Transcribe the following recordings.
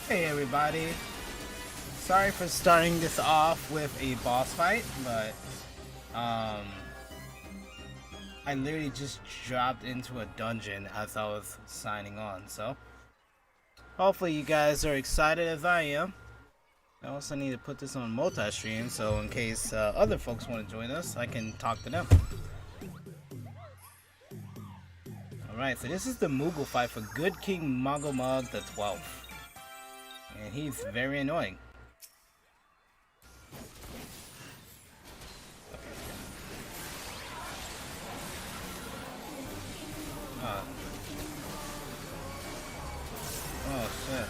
Hey everybody, sorry for starting this off with a boss fight, but I literally just dropped into a dungeon as I was signing on, so hopefully you guys are excited as I am. I also need to put this on multi-stream, so in case other folks want to join us, I can talk to them. Alright, so this is the Moogle fight for Good King Mogomog the 12th. And he's very annoying. Oh shit.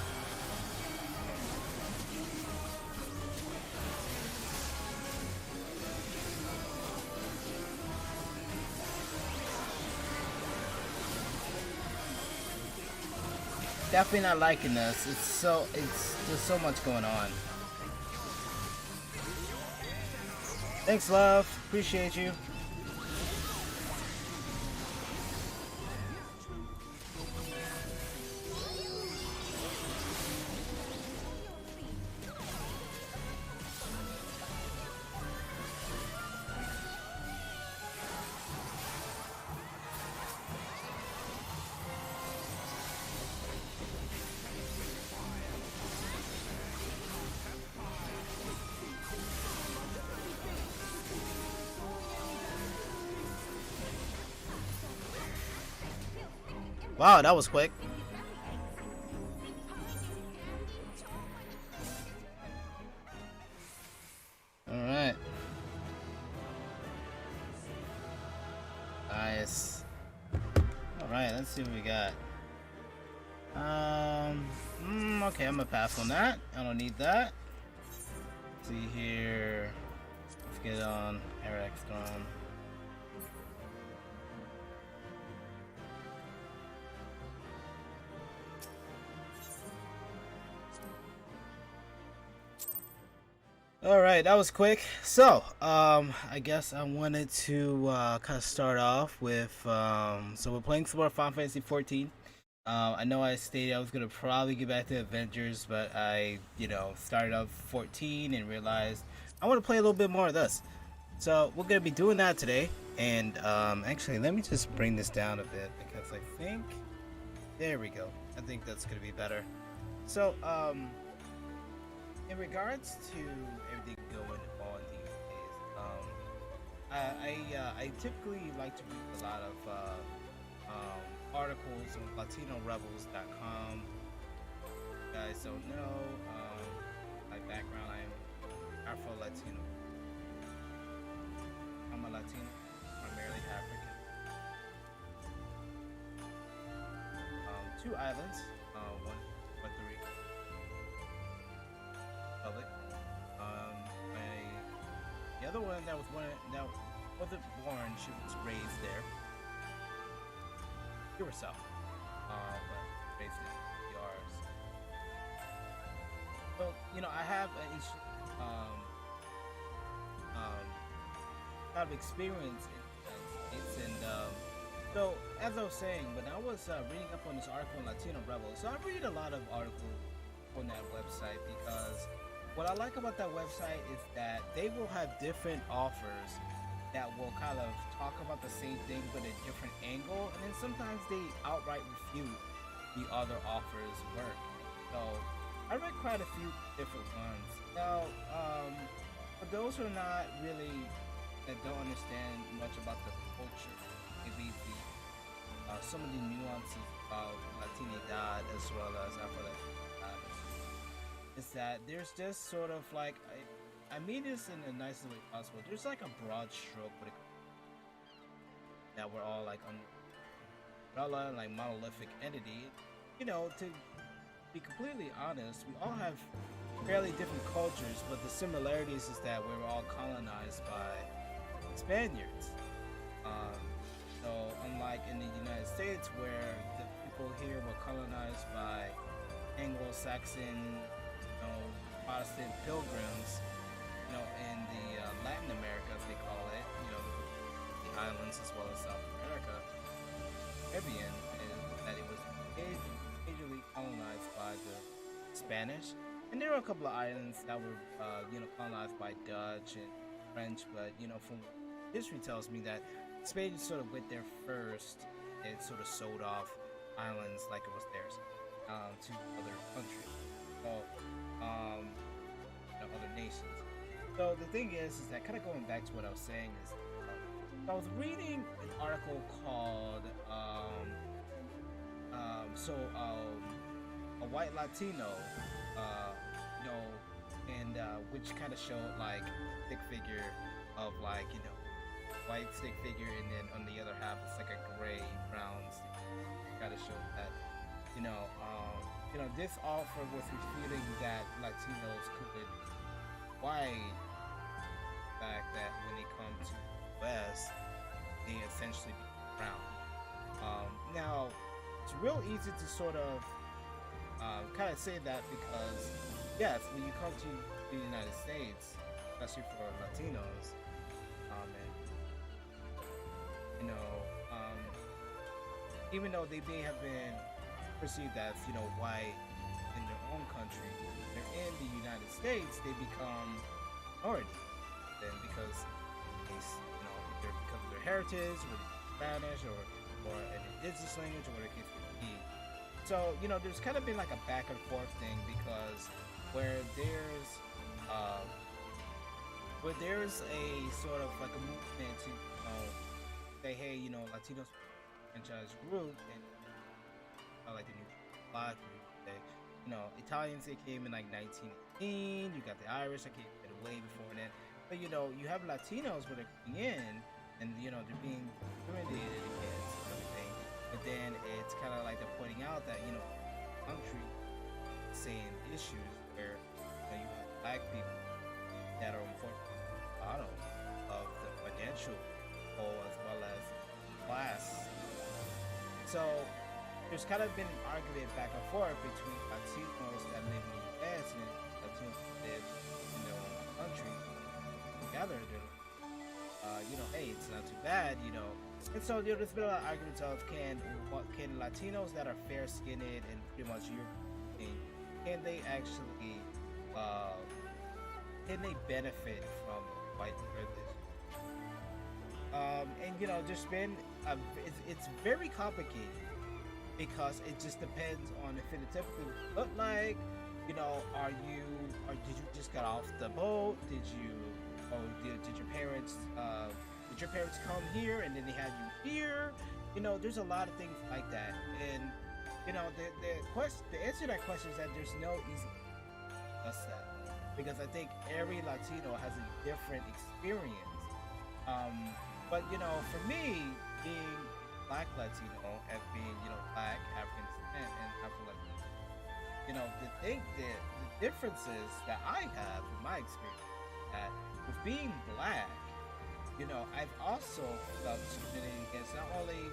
Definitely not liking this. There's so much going on. Thanks, love. Appreciate you. Wow, that was quick. Alright. Nice. Alright, let's see what we got. Okay, I'm gonna pass on that. I don't need that. Let's see here. Let's get on Eric's throne. Alright, that was quick. So, I guess I wanted to kind of start off with, so we're playing some more Final Fantasy 14. I know I stated I was going to probably get back to Avengers, but I, started off 14 and realized I want to play a little bit more of this. So, we're going to be doing that today. And, actually, let me just bring this down a bit because I think, there we go. I think that's going to be better. So, in regards to everything going on these days, I typically like to read a lot of articles on LatinoRebels.com. You guys don't know my background. I'm Afro-Latino. I'm a Latino, primarily African. Two islands, one Puerto Rico. Public. The other one that wasn't born, she was raised there. Curacao, but raised in yours. So I have a lot of experience in the United States, and so as I was saying, when I was reading up on this article on Latino Rebels, so I read a lot of articles on that website because what I like about that website is that they will have different offers that will kind of talk about the same thing but a different angle, and then sometimes they outright refute the other offers' work. So I read quite a few different ones. Now, for those who are not really that don't understand much about the culture, maybe some of the nuances of Latinidad as well as Afro-Latinidad, is that there's just sort of like I mean this in the nicest way possible. There's like a broad stroke with that we're all like umbrella and like monolithic entity. To be completely honest, we all have fairly different cultures, but the similarities is that we were all colonized by Spaniards. So unlike in the United States where the people here were colonized by Anglo-Saxon, Protestant pilgrims, in the Latin America, as they call it, the islands as well as South America, Caribbean, is that it was majorly colonized by the Spanish, and there were a couple of islands that were colonized by Dutch and French. But from history tells me that Spain sort of went there first and sort of sold off islands like it was theirs to other countries, so other nations. So the thing is that kind of going back to what I was saying is, I was reading an article called a white Latino, uh, you know, and which kind of showed like stick figure of like white stick figure, and then on the other half it's like a gray brown stick. Kind of showed that this offer was revealing that Latinos could white fact that when they come to the West, they essentially become brown. Now, it's real easy to sort of kind of say that because, yes, when you come to the United States, especially for Latinos, and even though they may have been perceived as white in their own country, they're in the United States, they become minority. Then because either because of their heritage, or Spanish, or an indigenous language, or whatever the case may be. So there's kind of been like a back and forth thing, because where there's a sort of like a movement to say, hey, Latinos franchise group, and I like the new black group. Italians, they came in like 1918. You got the Irish that came way before that. But you have Latinos where they're coming in, and they're being intimidated against and everything. But then it's kind of like they're pointing out that country saying issues where you have black people that are unfortunately at the bottom of the financial pole as well as class. So there's kind of been an argument back and forth between Latinos that live in the U.S. and Latinos that live in their own country. Together, they're hey, it's not too bad, And so there's been a lot of arguments of can Latinos that are fair-skinned and pretty much European, can they actually benefit from white privilege? And there's been it's very complicated, because it just depends on if it typically look like. Did you just get off the boat? Did your parents come here and then they had you here? There's a lot of things like that, and the answer to that question is that there's no easy just that, because I think every Latino has a different experience. But for me, being Black Latino and being Black, African descent, and Afro-Latino, the differences that I have in my experience, that with being Black, I've also felt discriminated against, not only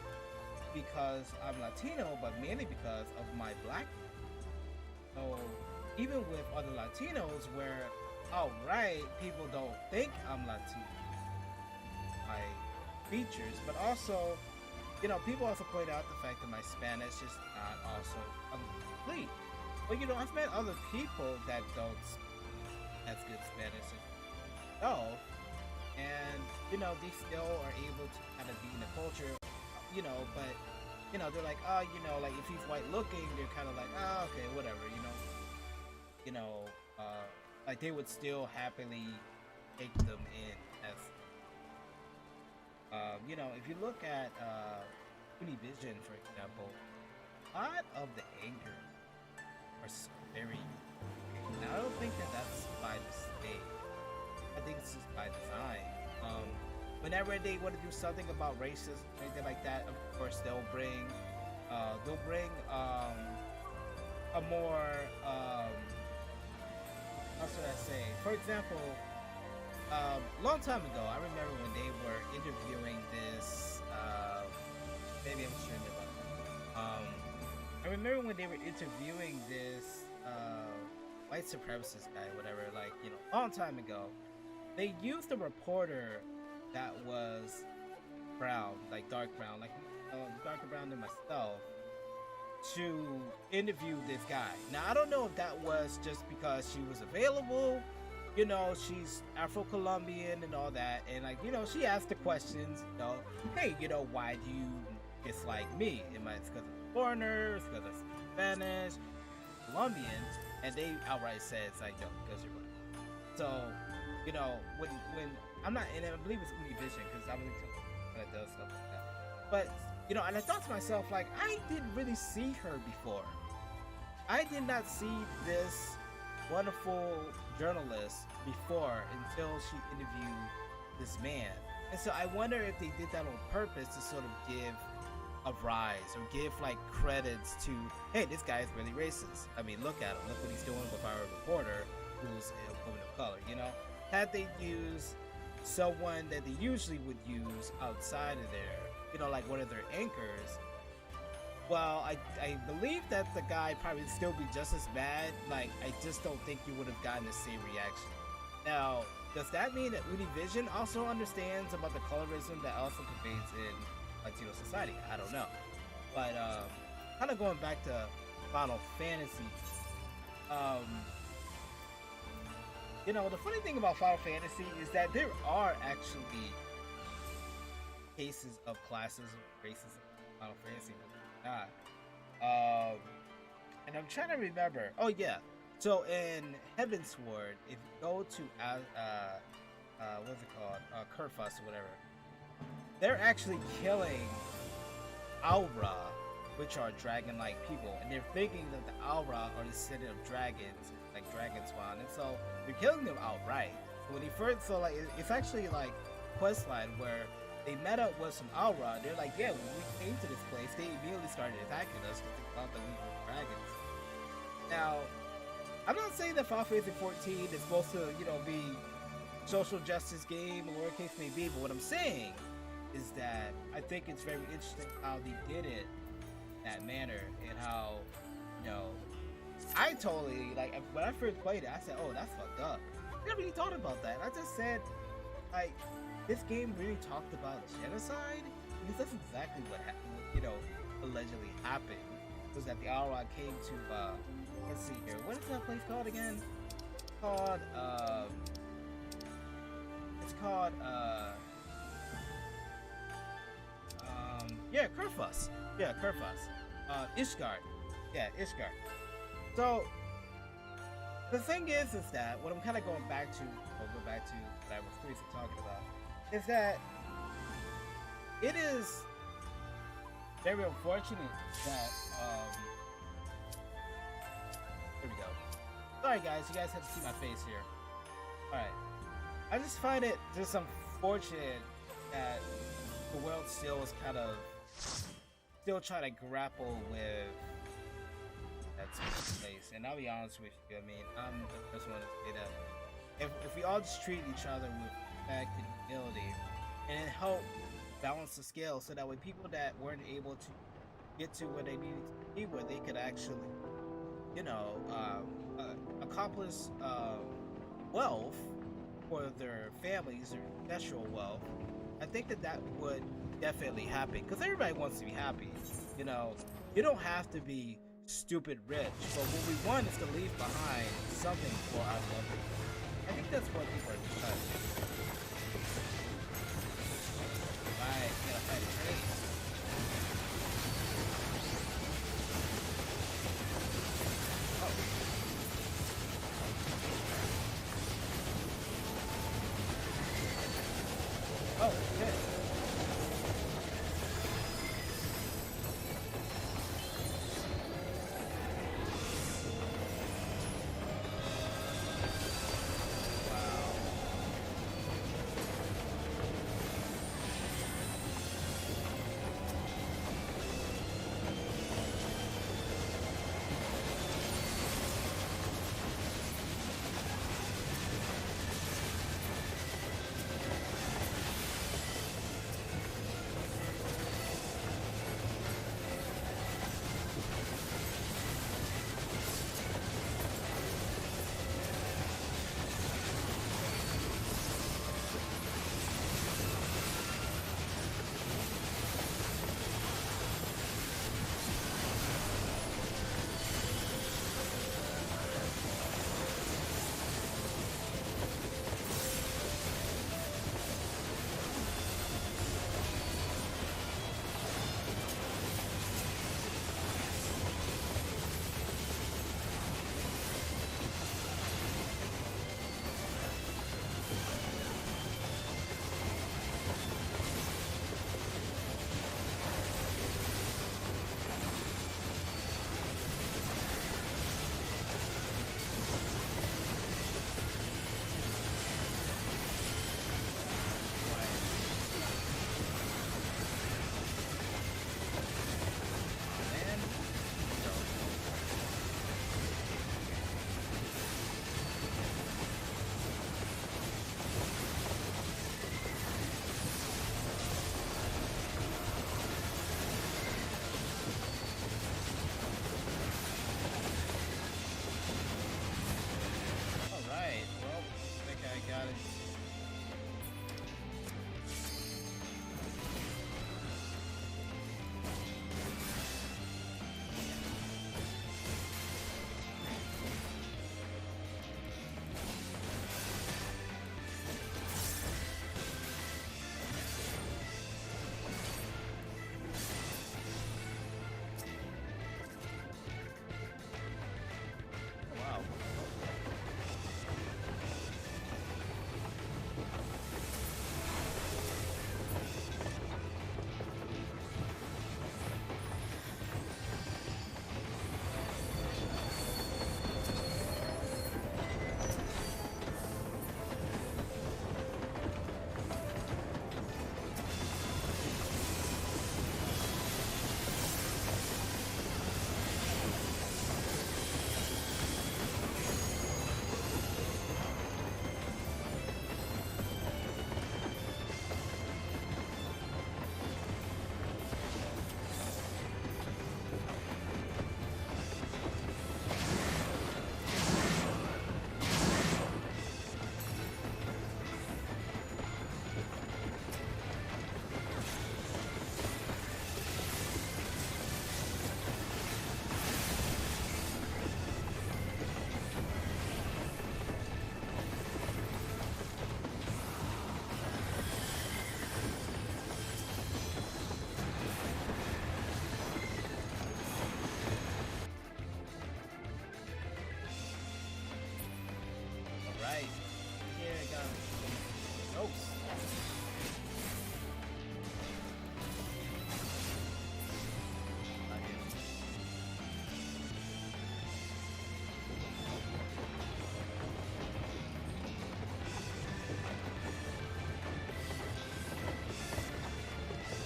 because I'm Latino, but mainly because of my Blackness. So even with other Latinos, where outright people don't think I'm Latino, my features, but also, people also point out the fact that my Spanish is not also complete. But I've met other people that don't speak as good Spanish as myself, and they still are able to kind of be in the culture, but they're like, like if he's white looking, they're kind of like, okay, whatever, like they would still happily take them in as. If you look at Univision, for example, a lot of the anger are very. And I don't think that that's by mistake. I think it's just by design. Whenever they want to do something about racism or anything like that, of course they'll bring a more how should I say? For example. Long time ago, I remember when they were interviewing this, maybe I'm sure about it. I remember when they were interviewing this, white supremacist guy, whatever, like, long time ago. They used a reporter that was brown, like dark brown, like, darker brown than myself, to interview this guy. Now I don't know if that was just because she was available. You know, she's Afro-Colombian and all that, and like, you know, she asked the questions. You know, hey, you know, why do you dislike me? Am it's because I'm foreigners? Because I'm Spanish, Colombians? And they outright said it's like, no, because you're black. So, you know, when I'm not, and I believe it's Univision because I'm that does stuff like that. But you know, and I thought to myself, like, I didn't really see her before. I did not see this wonderful journalist before until she interviewed this man. And so I wonder if they did that on purpose to sort of give a rise or give like credits to, hey, this guy is really racist. I mean, look at him. Look what he's doing with our reporter who's a woman of color, you know? Had they used someone that they usually would use outside of there, you know, like one of their anchors, well, I believe that the guy probably would still be just as bad. Like, I just don't think you would have gotten the same reaction. Now, does that mean that Univision also understands about the colorism that also pervades in Latino society? I don't know. But, kind of going back to Final Fantasy, you know, the funny thing about Final Fantasy is that there are actually cases of classism, racism in Final Fantasy, but not. And I'm trying to remember. Oh yeah. So in Heavensward, if you go to what's it called, Kerfuss or whatever, they're actually killing Aura, which are dragon-like people, and they're thinking that the Aura are descendant of dragons, like dragon spawn, and so they're killing them outright. When he first, so like it's actually like questline where they met up with some Aura. They're like, yeah, when we came to this place, they immediately started attacking us because they thought that we were dragons. Now, I'm not saying that Final Fantasy 14 is supposed to, you know, be social justice game or whatever case may be, but what I'm saying is that I think it's very interesting how they did it in that manner, and how, you know, I totally, like, when I first played it, I said, oh, that's fucked up. I never really thought about that. I just said, like, this game really talked about genocide? Because that's exactly what happened, you know, allegedly happened. Was that the Aura came to, let's see here, what is that place called again? It's called, yeah, Kerfuss. Yeah, Kerfuss. Ishgard. Yeah, Ishgard. So, the thing is that, what I'm kind of going back to, or go back to what I was previously talking about, is that it is very unfortunate that, here we go. Sorry guys, you guys have to see my face here. Alright. I just find it just unfortunate that the world still is kind of still trying to grapple with that place. And I'll be honest with you, I mean, I'm the first one to say that if we all just treat each other with respect and humility, and it help balance the scale, so that way people that weren't able to get to where they needed to be, where they could actually, you know, accomplish wealth for their families, or natural wealth, I think that that would definitely happen, because everybody wants to be happy. You know, you don't have to be stupid rich, but what we want is to leave behind something for our loved ones. I think that's what people are trying to do. Right, gotta fight it great. Oh, shit.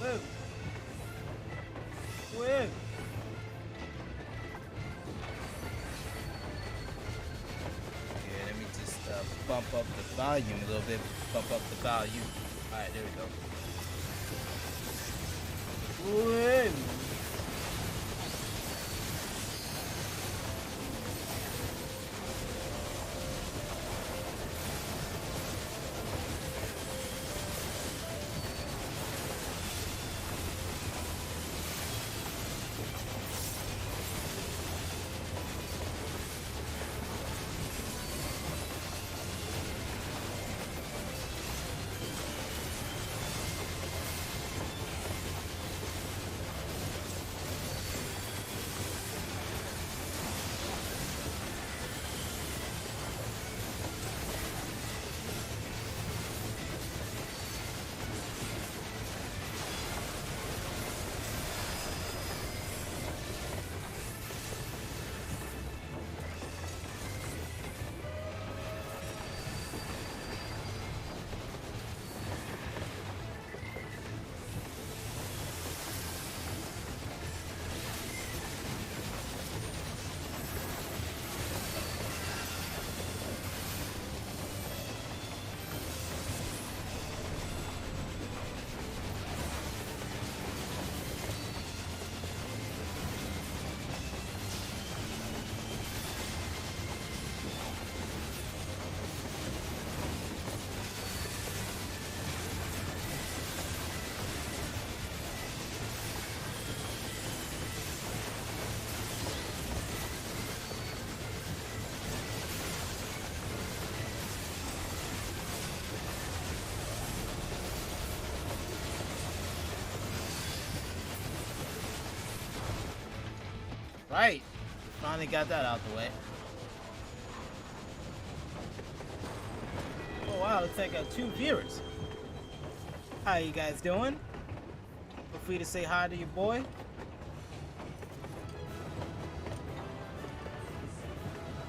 Whoa. Whoa. Yeah, let me just bump up the volume a little bit. Bump up the volume. Alright, there we go. Whoa. Right. Finally got that out the way. Oh wow, looks like I got 2 viewers. How you guys doing? Feel free to say hi to your boy.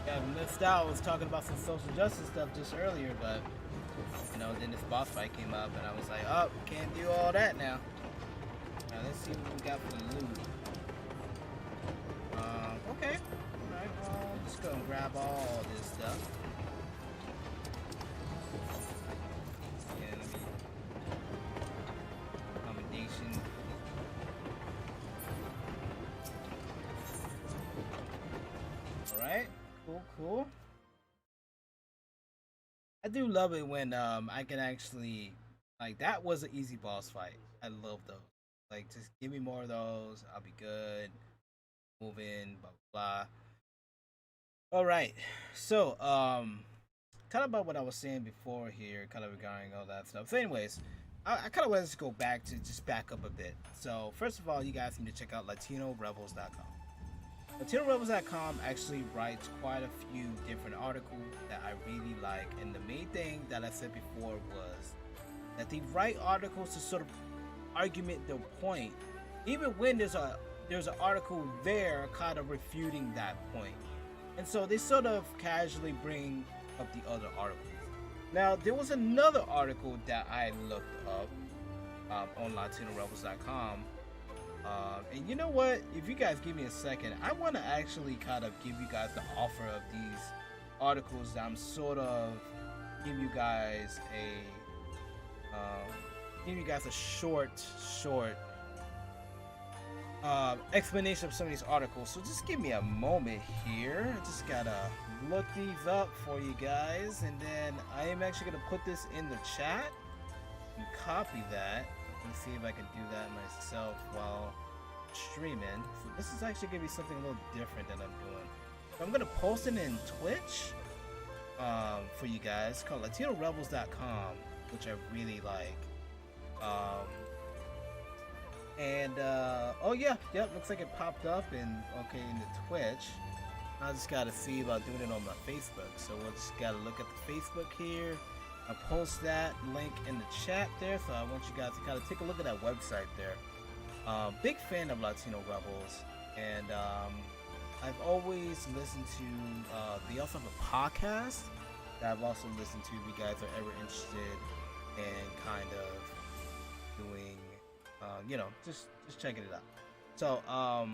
Yeah, I missed out. I was talking about some social justice stuff just earlier, but you know, then this boss fight came up and I was like, oh, can't do all that now. Now let's see what we got for the loot. Okay. Alright, well, I'm just gonna grab all this stuff. Yeah, let me... Accommodation. Alright, cool. I do love it when I can actually... Like, that was an easy boss fight. I love those. Like, just give me more of those. I'll be good. Move in, blah blah. All right, so kind of about what I was saying before here, kind of regarding all that stuff. So, anyways, I kind of want to go back to just back up a bit. So, first of all, you guys need to check out LatinoRebels.com. LatinoRebels.com actually writes quite a few different articles that I really like, and the main thing that I said before was that they write articles to sort of argument their point, even when there's an article there kind of refuting that point. And so they sort of casually bring up the other articles. Now, there was another article that I looked up on LatinoRebels.com. And you know what? If you guys give me a second, I want to actually kind of give you guys the offer of these articles that I'm sort of give you guys a short explanation of some of these articles. So just give me a moment here. I just gotta look these up for you guys, and then I am actually gonna put this in the chat and copy that. Let's see if I can do that myself while streaming. So this is actually gonna be something a little different than I'm doing. So I'm gonna post it in Twitch for you guys, called LatinoRebels.com, which I really like. Oh yeah, yep, looks like it popped up in the Twitch. I just gotta see about doing it on my Facebook. So we'll just gotta look at the Facebook here. I'll post that link in the chat there, so I want you guys to kind of take a look at that website there. Big fan of Latino Rebels, and I've always listened to, they also have a podcast that I've also listened to if you guys are ever interested in kind of doing you know, just checking it out. So all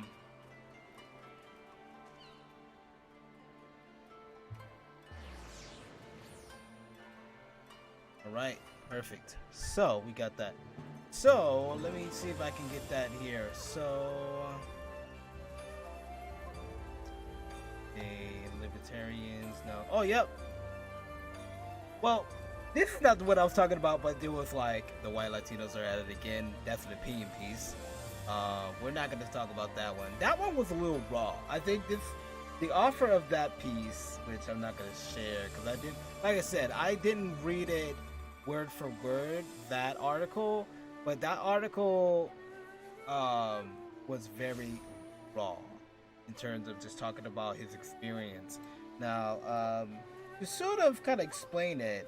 right, perfect. So we got that. So let me see if I can get that here. So the libertarians, no. Oh, yep. Well, this is not what I was talking about, but it was like the white Latinos are at it again. That's an opinion piece. We're not going to talk about that one. That one was a little raw. I think the offer of that piece, which I'm not going to share because I didn't, like I said, I didn't read it word for word, that article, but that article was very raw in terms of just talking about his experience. Now, to sort of kind of explain it,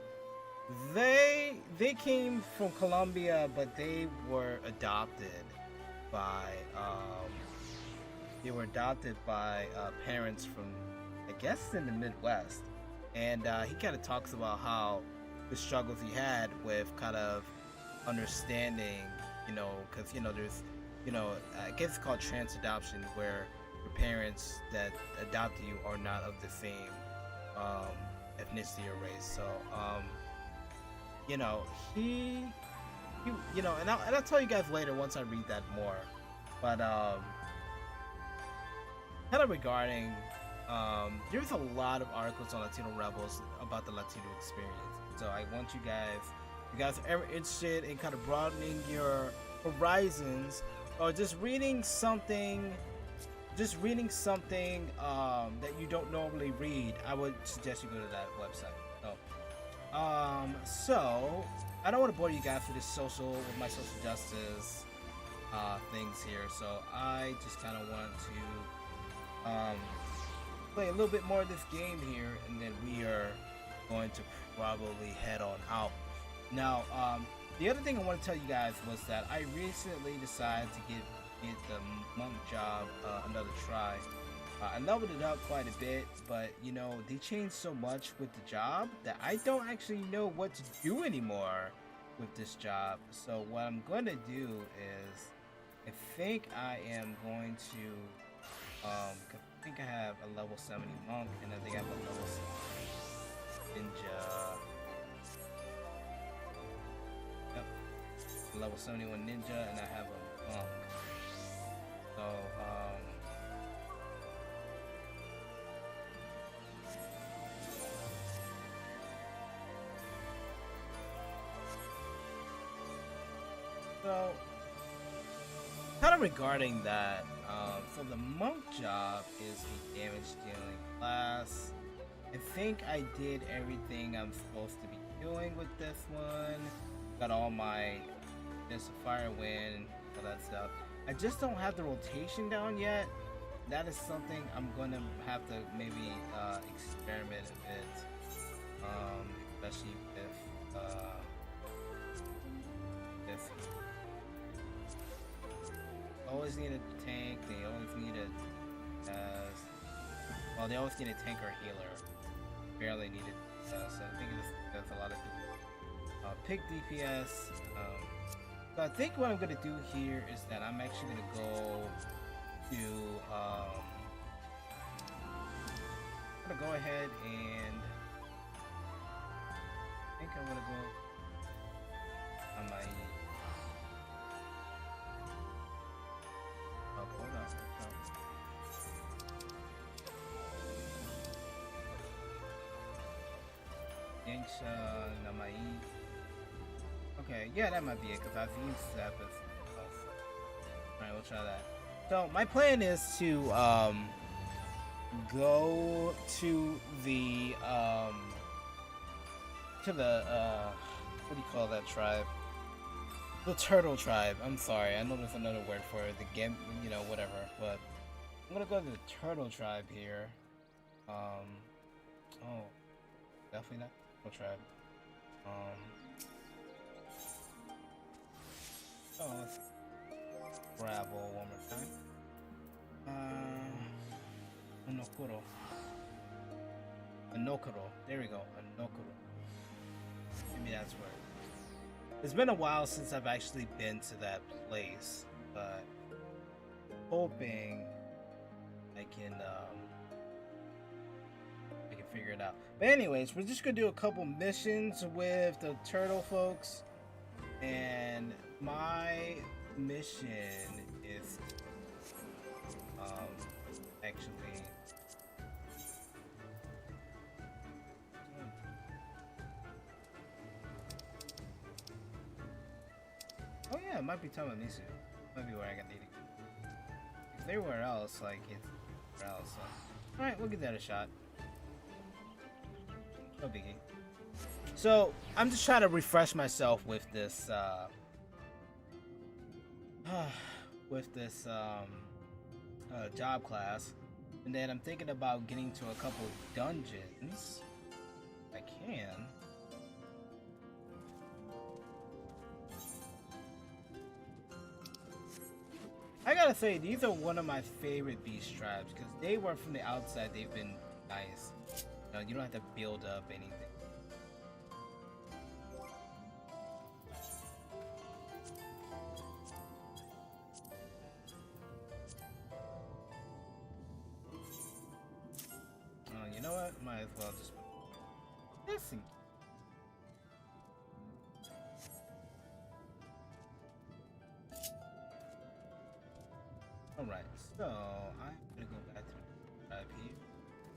they came from Colombia, but they were adopted by parents from, I guess, in the Midwest, and he kind of talks about how the struggles he had with kind of understanding, you know, because you know there's, you know, I guess it's called trans adoption, where your parents that adopted you are not of the same ethnicity or race. So you know, he you know, and I'll tell you guys later once I read that more, but kind of regarding there's a lot of articles on Latino Rebels about the Latino experience. So I want you guys are ever interested in kind of broadening your horizons, or just reading something that you don't normally read, I would suggest you go to that website. So I don't want to bore you guys with with my social justice things here. So I just kind of want to play a little bit more of this game here, and then we are going to probably head on out. Now, the other thing I want to tell you guys was that I recently decided to give the monk job another try. I leveled it up quite a bit, but you know, they changed so much with the job that I don't actually know what to do anymore with this job. So what I'm going to do is, I think I am going to, I think I have a level 70 monk, and I think I have a level 70 ninja. Yep, level 71 ninja, and I have a monk. So, so kind of regarding that, so the monk job is a damage dealing class. I think I did everything I'm supposed to be doing with this one. Got all my fire wind, all that stuff. I just don't have the rotation down yet. That is something I'm gonna have to maybe experiment a bit, especially with this. Always need a tank. They always need a well, they always need a tank or healer. Barely need it. So I think that's a lot of people. Pick DPS. So I think what I'm gonna do here is that I'm actually gonna go to I'm gonna go ahead and I think I'm gonna go on my hold on. Yangsha Namai. Okay, yeah, that might be it, because I've used that before. Alright, we'll try that. So, my plan is to, go to the, what do you call that tribe? The Turtle Tribe. I'm sorry, I know there's another word for it, the game, you know, whatever, but I'm gonna go to the Turtle Tribe here. Oh, definitely not Turtle Tribe. Oh, let's gravel one more time. Anokuro. Anokuro. There we go. Anokuro. Maybe that's where. It's been a while since I've actually been to that place, but hoping I can figure it out. But anyways, we're just gonna do a couple missions with the turtle folks, and my mission is actually. Oh yeah, it might be Tamamisu. Might be where I got needed. If they were else, like it's where else. So. All right, we'll give that a shot. No biggie. So I'm just trying to refresh myself with this, job class, and then I'm thinking about getting to a couple dungeons. I can. I gotta say, these are one of my favorite beast tribes because they were from the outside. They've been nice. You don't have to build up anything. You know what? Might as well just listen. Alright, so I'm gonna go back to the tribe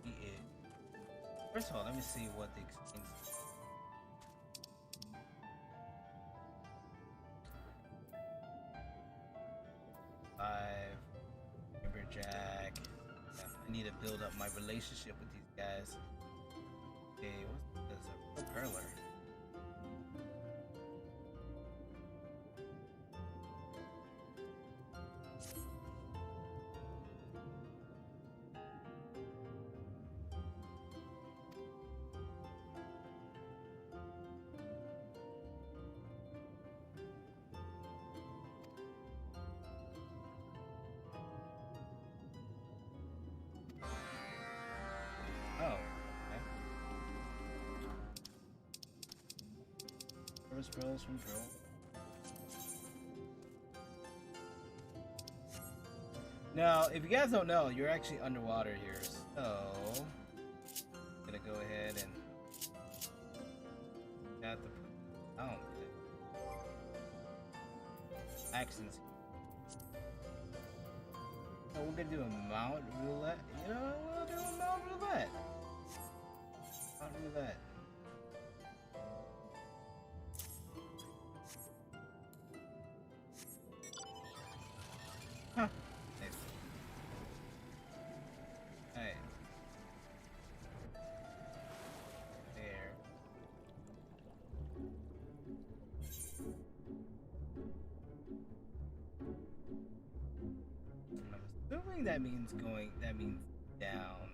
here. First of all, let me see what the exchange is. 5 Timberjack. I need to build up my relationship with these guys. Okay, what's this? A perler. Oh, okay. Service pearls from Drill. Now, if you guys don't know, you're actually underwater here, so I'm gonna go ahead and got the actions. So we're gonna do a mount roulette. You know, we'll do a mount roulette. Mount roulette. Huh. Nice. Alright. There. I'm assuming that means down.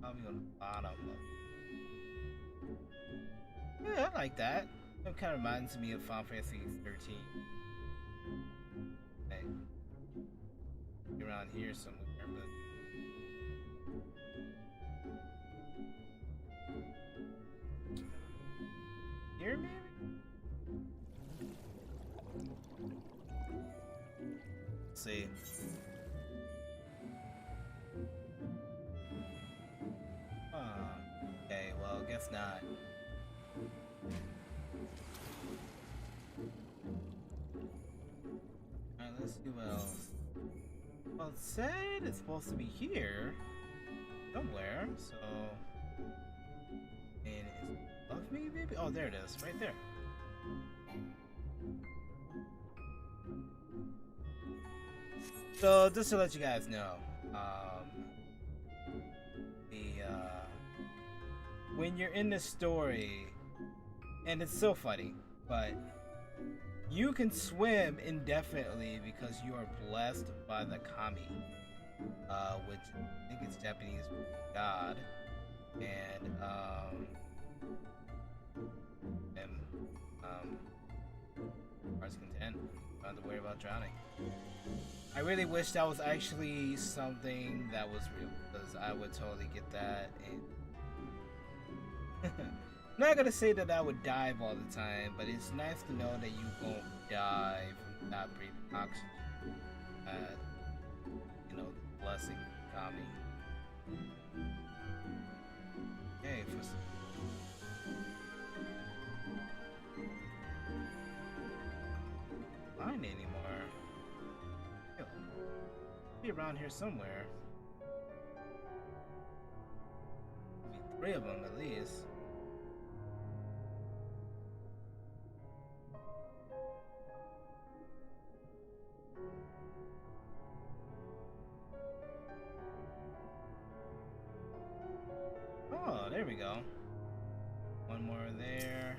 Probably on the bottom of. Yeah, I like that. It kind of reminds me of Final Fantasy 13. Hey. Around here somewhere, but here maybe? Let's see. Okay, well, guess not. Alright, let's see what else. Well, it said it's supposed to be here somewhere, so. And it's above me, maybe? Oh, there it is, right there. So, just to let you guys know, when you're in this story, and it's so funny, but you can swim indefinitely because you are blessed by the kami, which I think it's Japanese god, and heart's content. Don't have to worry about drowning. I really wish that was actually something that was real, because I would totally get that. And I'm not gonna say that I would dive all the time, but it's nice to know that you won't die from not breathing oxygen. Uh, the blessing coming. Okay, for mine anymore. Be around here somewhere. Maybe three of them at least. Oh, there we go. One more there.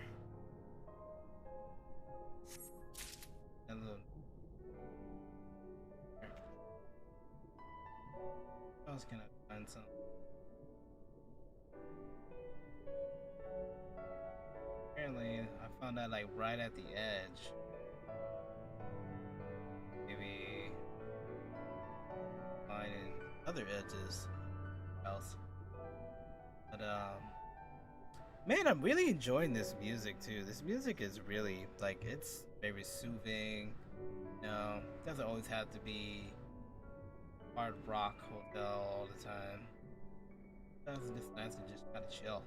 And a little. I was gonna find some. Apparently, I found that like right at the edge. Maybe finding other edges else. But man, I'm really enjoying this music too. This music is really like it's very soothing. Doesn't always have to be hard rock hotel all the time. It's just nice to just kind of chill.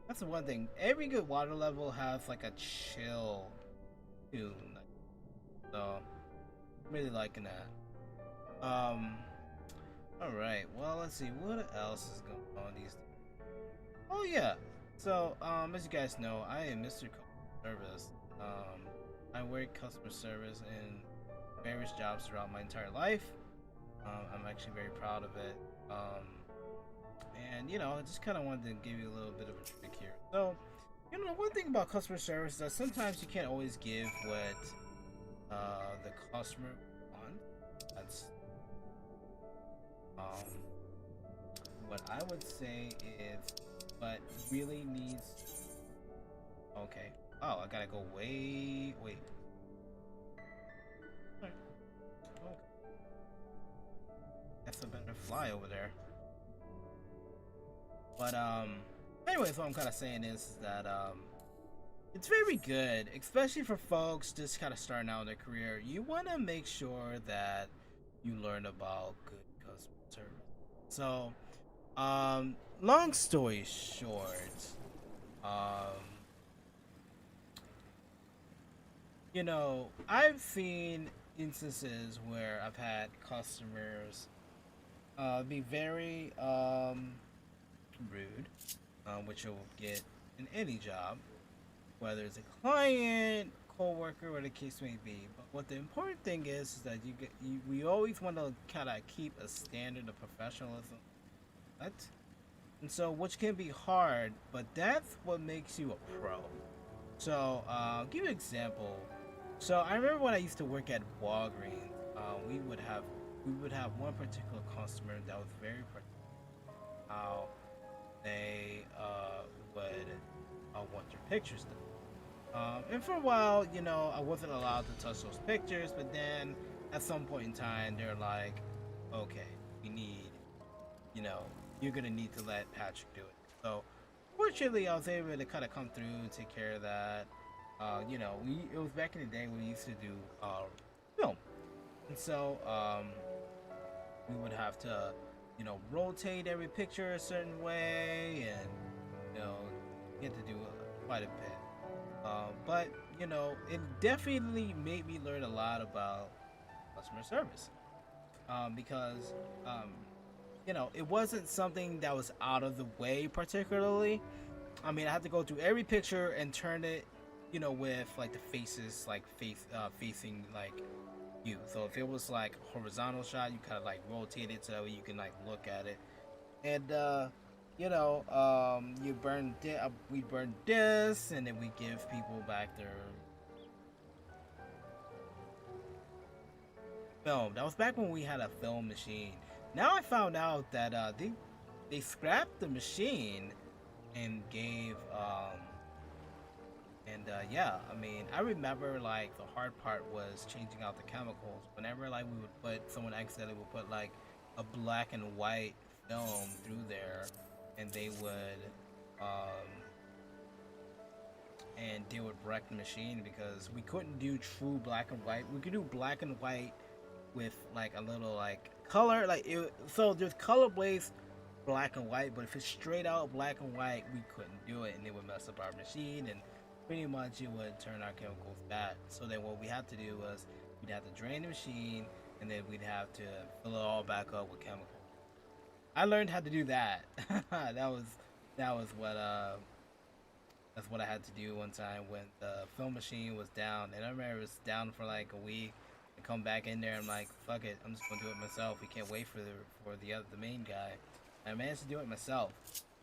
That's the one thing. Every good water level has like a chill tune. So I'm really liking that. Alright, well let's see what else is going on these days. Oh yeah. So as you guys know, I am Mr. Customer Service. I work customer service in various jobs throughout my entire life. I'm actually very proud of it. And I just kind of wanted to give you a little bit of a trick here. So, one thing about customer service is that sometimes you can't always give what the customer wants. That's what I would say is what really needs. Okay. Oh, I gotta go wait. Okay. That's a better fly over there. But anyways, what I'm kind of saying is that it's very good, especially for folks just kind of starting out in their career. You want to make sure that you learn about good customer service. So, long story short, um, I've seen instances where I've had customers be very rude, which you'll get in any job, whether it's a client, co-worker, or the case may be. But what the important thing is that we always want to kind of keep a standard of professionalism, right? And so, which can be hard, but that's what makes you a pro. So, I'll give you an example. So, I remember when I used to work at Walgreens, we would have one particular customer that was very particular how they would want your pictures done. And for a while, I wasn't allowed to touch those pictures, but then at some point in time, they're like, okay, we need, you're going to need to let Patrick do it. So, fortunately, I was able to kind of come through and take care of that. It was back in the day when we used to do film. And so, we would have to, rotate every picture a certain way, and get to do quite a bit. But it definitely made me learn a lot about customer service, because it wasn't something that was out of the way particularly. I mean, I had to go through every picture and turn it, with like the faces like facing like you. So if it was like horizontal shot, you kind of like rotate it so you can like look at it. And we burn this, and then we give people back their film. That was back when we had a film machine. Now I found out that they scrapped the machine and gave yeah, I mean, I remember like the hard part was changing out the chemicals. Whenever like we would someone accidentally would put like a black and white film through there, and they would and deal with wrecked machine because we couldn't do true black and white. We could do black and white with like a little like color, so there's color based black and white, but if it's straight out black and white, we couldn't do it, and it would mess up our machine, and pretty much it would turn our chemicals bad. So then what we had to do was we'd have to drain the machine, and then we'd have to fill it all back up with chemicals. I learned how to do that. That was what that's what I had to do one time when the film machine was down, and I remember it was down for like a week. I come back in there, I'm like, fuck it, I'm just gonna do it myself. We can't wait for the main guy. I managed to do it myself,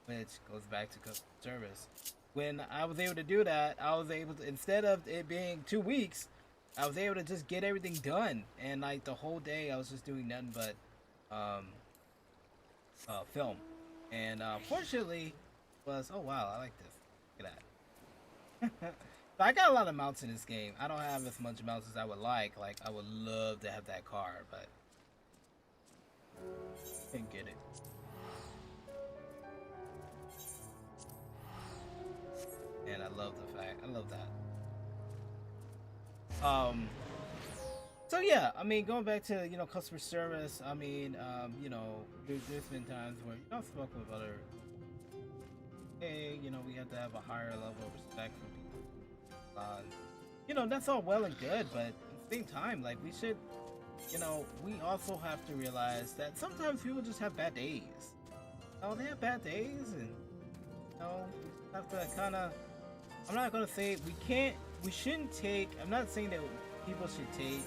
which goes back to customer service. When I was able to do that, I was able to, instead of it being 2 weeks, I was able to just get everything done. And like the whole day, I was just doing nothing but um, film. And fortunately, was oh wow, I like this. Look at that. So I got a lot of mounts in this game. I don't have as much mounts as I would like. Like I would love to have that car, but can't get it. And I love that. So yeah, I mean, going back to customer service. I mean, there's been times where I've spoken with other. Hey, we have to have a higher level of respect for people. That's all well and good, but at the same time, like we should, we also have to realize that sometimes people just have bad days. They have bad days, and we have to kind of. I'm not gonna say we shouldn't take. I'm not saying that people should take.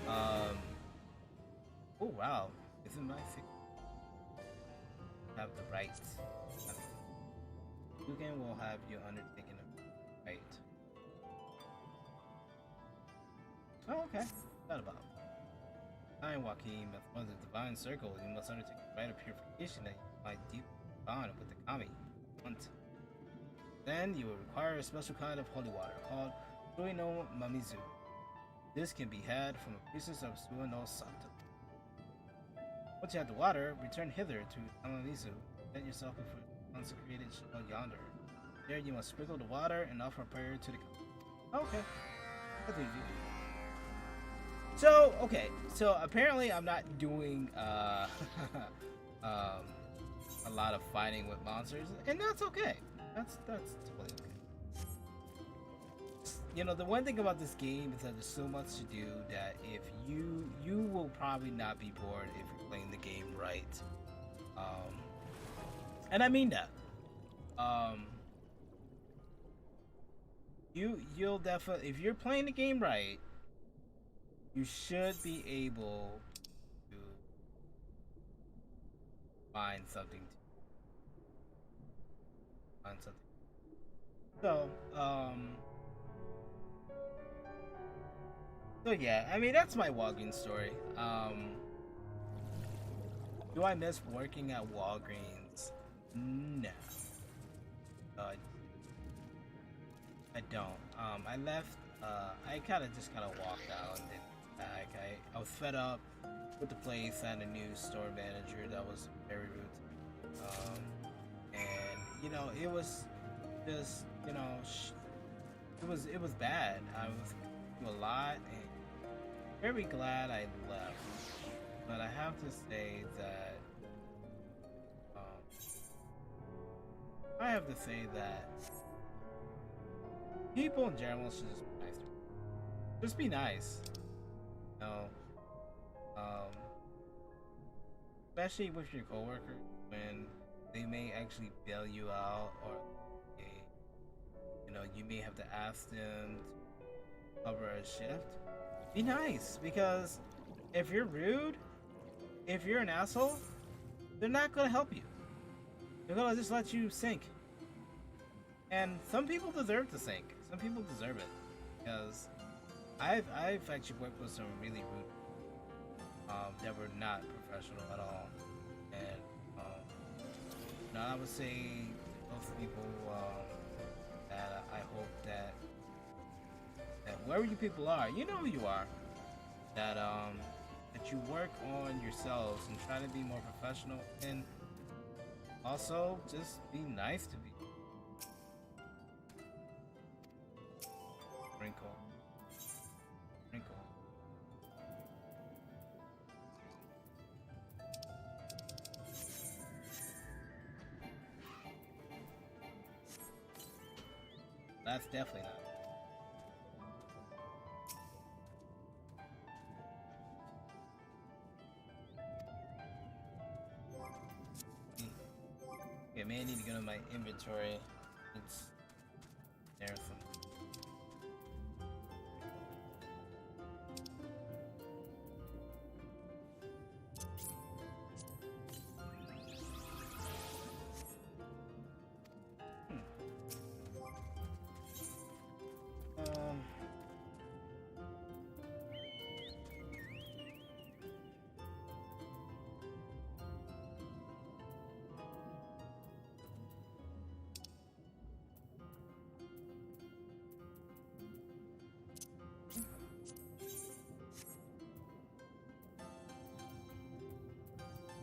Oh wow, isn't my have the rights? Yugen will have you undertaken a right. Oh, okay. Not about. I am Joaquin, but from the divine circle, you must undertake a rite of purification that you might deep bond with the kami. Then you will require a special kind of holy water called Sui no Mamizu. This can be had from a priestess of Sui no Santa. Once you have the water, return hither to Amamizu. Present yourself before the consecrated shell yonder. There you must sprinkle the water and offer a prayer to the kami. Okay. That's easy. So apparently I'm not doing a lot of fighting with monsters, and that's okay. That's totally okay. The one thing about this game is that there's so much to do that if you will probably not be bored if you're playing the game right. And I mean that. You'll definitely, if you're playing the game right, you should be able to find something. So, so yeah, I mean that's my Walgreens story. Do I miss working at Walgreens? No. I don't. I left. I kind of walked out and then back. I was fed up with the place and a new store manager that was very rude. And it was just it was bad. I was through a lot and very glad I left. But I have to say that people in general should just be nice. Just be nice. Especially with your coworkers when they may actually bail you out, or you may have to ask them to cover a shift. Be nice, because if you're rude, if you're an asshole, they're not gonna help you. They're gonna just let you sink. And some people deserve to sink. Some people deserve it, because I've actually worked with some really rude that were not professional at all, and I would say those people that I hope that wherever you people are, you know who you are, that that you work on yourselves and try to be more professional, and also just be nice to people. that's definitely not. Okay, maybe I need to go to my inventory. It's there some. Um.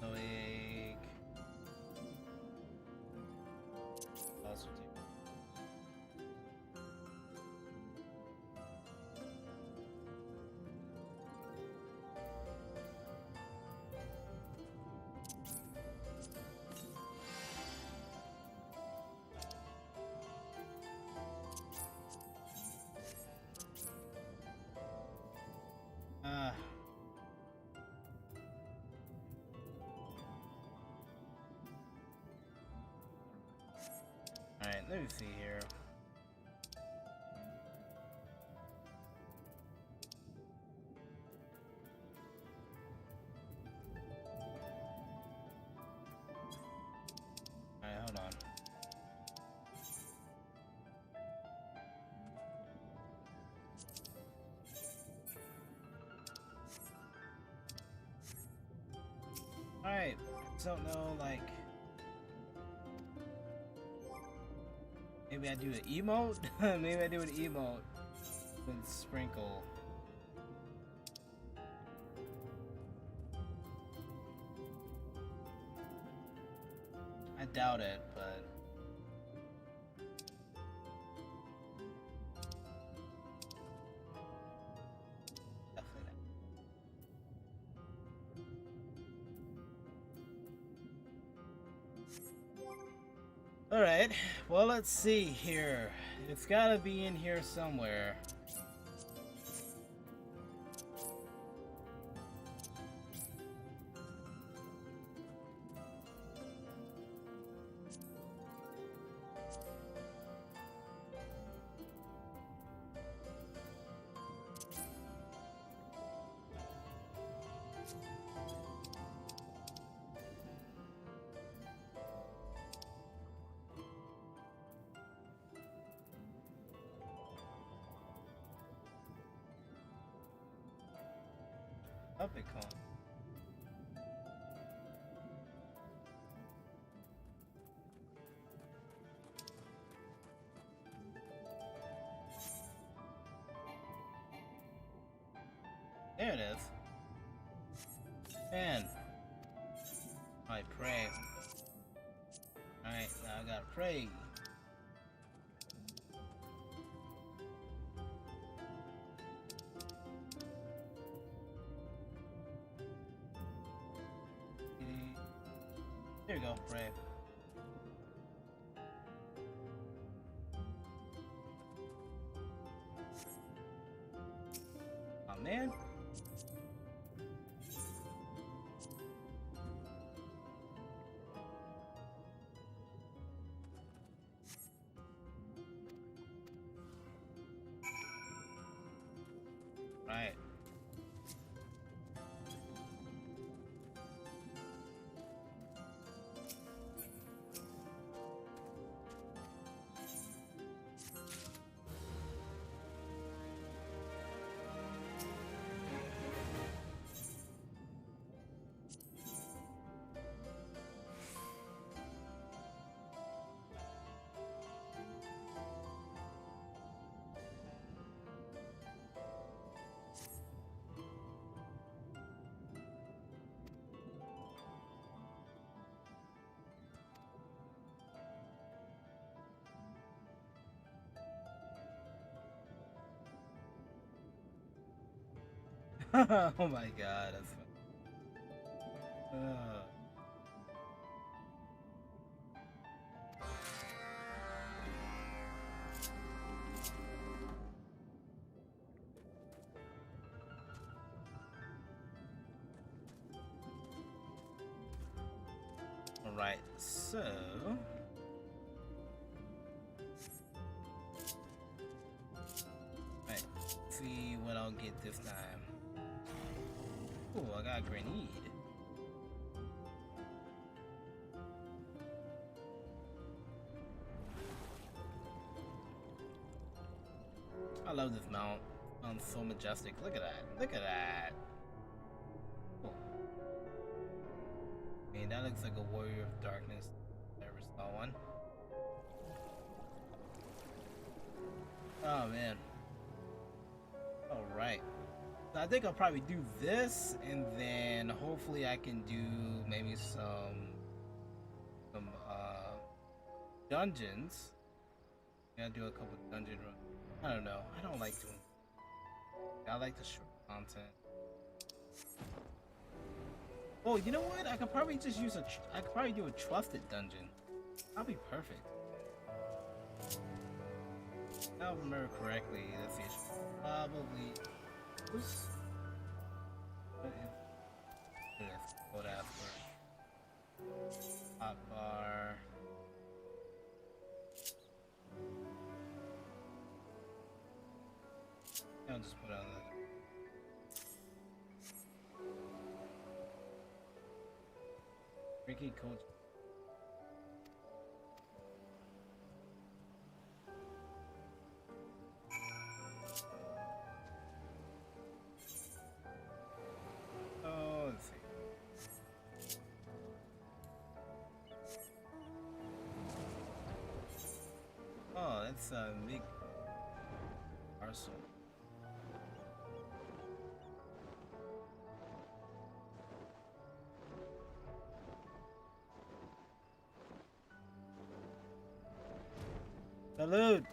No egg. Also take. Ah. Alright, let me see here. Alright, hold on. Alright, I don't know, like... Maybe I do an emote? Maybe I do an emote with sprinkle. I doubt it, but... Definitely not. Alright, well, let's see here. It's gotta be in here somewhere. Up it comes. There it is. Man. I pray. Alright, now I gotta pray. There you go, pray. Oh man. Right. Oh my god, that's Alright, so... Right, see what I'll get this time. Oh, I got a grenade. I love this mount. Sounds so majestic. Look at that. Look at that. Oh. Man, that looks like a warrior of darkness. I ever saw one. Oh man. Alright. So I think I'll probably do this, and then hopefully I can do maybe some dungeons. Yeah, do a couple dungeon runs. I don't know. I don't like doing. I like the short content. Oh, you know what? I could probably just use I could probably do a trusted dungeon. That'll be perfect. If I remember correctly. Let's see. Probably. Oops. What is this? What after? Hot bar. I'll just put on that. Ricky Coach. Oh, let's see. Oh, that's a big parcel. Salute!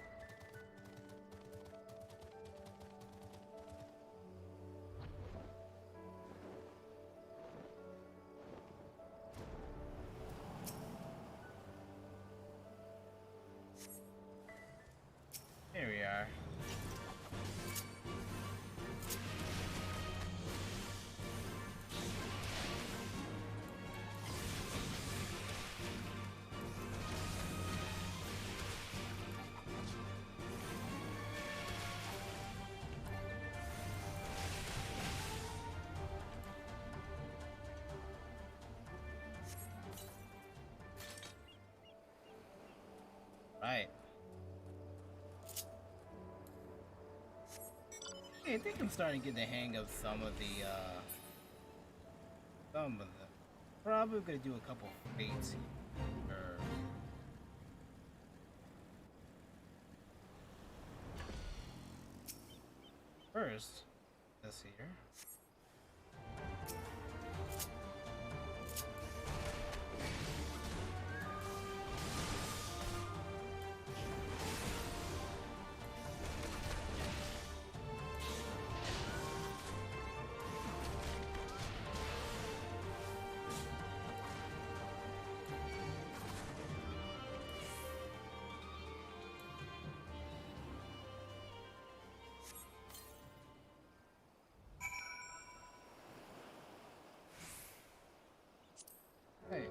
Here we are. Right. Hey, I think I'm starting to get the hang of some of the. Probably gonna do a couple fates here. First, this here. Hey.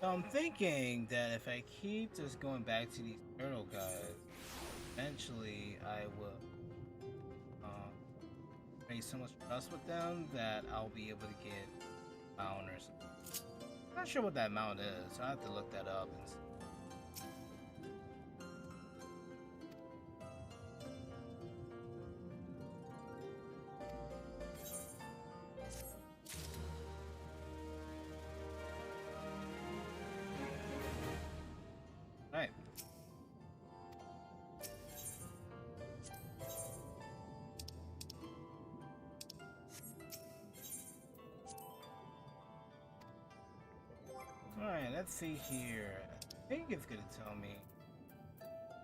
So I'm thinking that if I keep just going back to these turtle guys, eventually I will make so much trust with them that I'll be able to get mount or something. I'm not sure what that mount is, so I have to look that up and see. Right. Alright, let's see here. I think it's gonna tell me.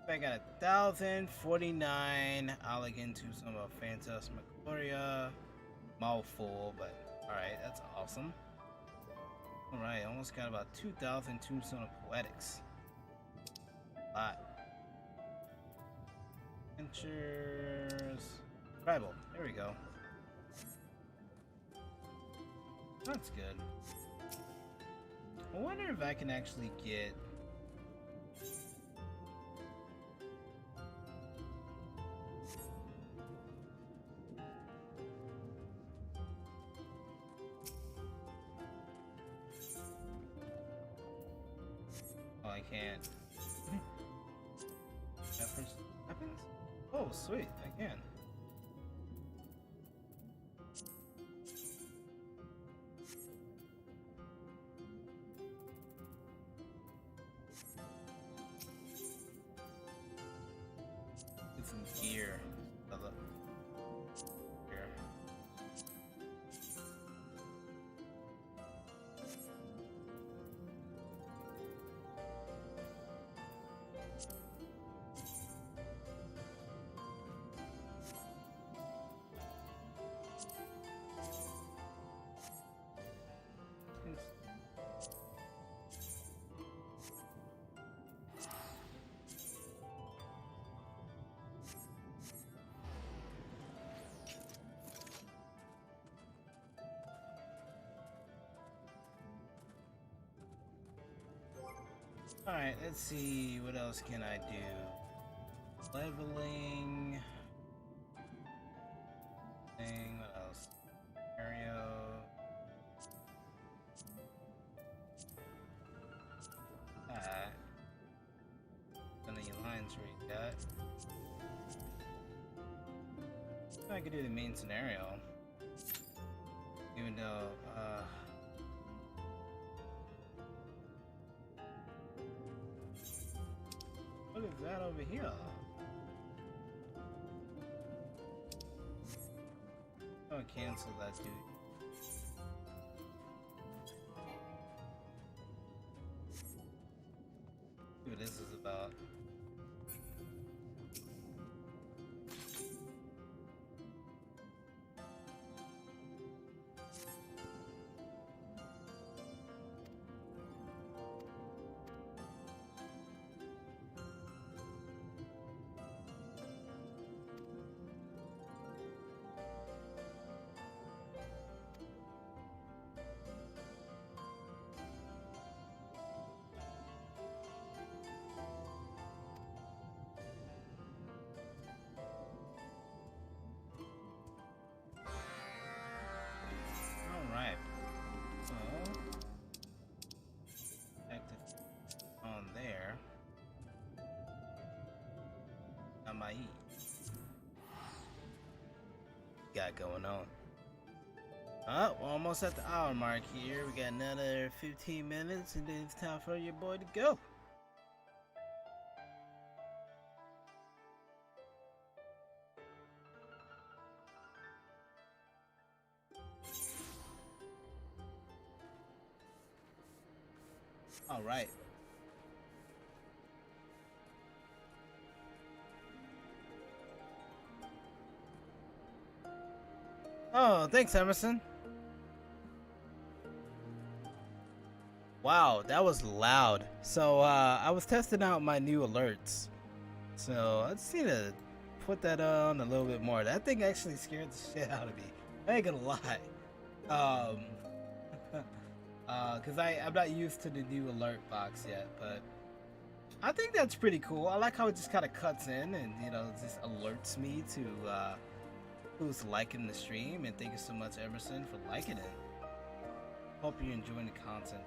I got 1,049. I'll look into some of Phantasmagoria. Mouthful, but alright, that's awesome. Alright, almost got about 2,000 Tombstone of Poetics. A lot. Adventures. Tribal. There we go. That's good. I wonder if I can actually get... Oh, I can't. That first happens? Oh, sweet. I can. Get some gear. Here. Alright, let's see, what else can I do? Leveling. Thing, what else? Mario. That. None of your lines read that. I could do the main scenario. Even though, what is that over here? I'm gonna cancel that, dude. See what this is about. Alright. So, active on there. On my E. Got going on. Oh, we're almost at the hour mark here. We got another 15 minutes and then it's time for your boy to go. All right. Oh, thanks, Emerson. Wow, that was loud. So, I was testing out my new alerts. So, I just need to put that on a little bit more. That thing actually scared the shit out of me. I ain't gonna lie. Cause I'm not used to the new alert box yet, but I think that's pretty cool. I like how it just kind of cuts in and, you know, just alerts me to, who's liking the stream, and thank you so much, Emerson, for liking it. Hope you're enjoying the content.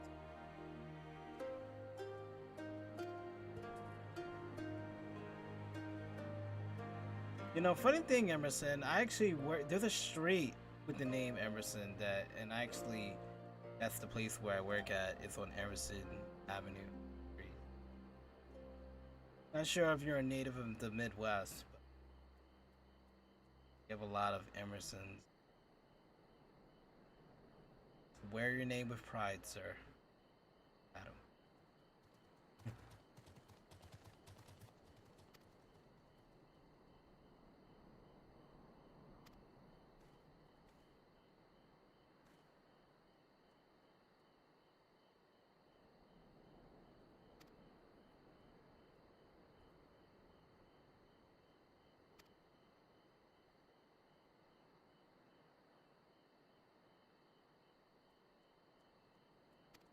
You know, funny thing, Emerson, I actually work. There's a street with the name Emerson that's the place where I work at. It's on Emerson Avenue. Not sure if you're a native of the Midwest, but you have a lot of Emersons. Wear your name with pride, sir. Adam.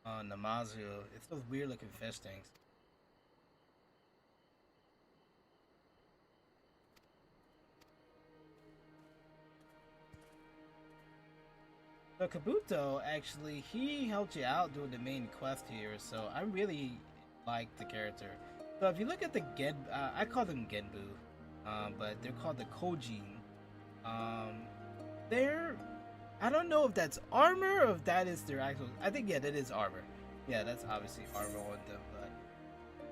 Namazu. It's those weird looking fish things. So Kabuto, actually, he helped you out doing the main quest here, so I really like the character. So if you look at the I call them Genbu, but they're called the Kojin. Um, they're, I don't know if that's armor or if that is their actual. I think yeah, that is armor. Yeah, that's obviously armor on them. But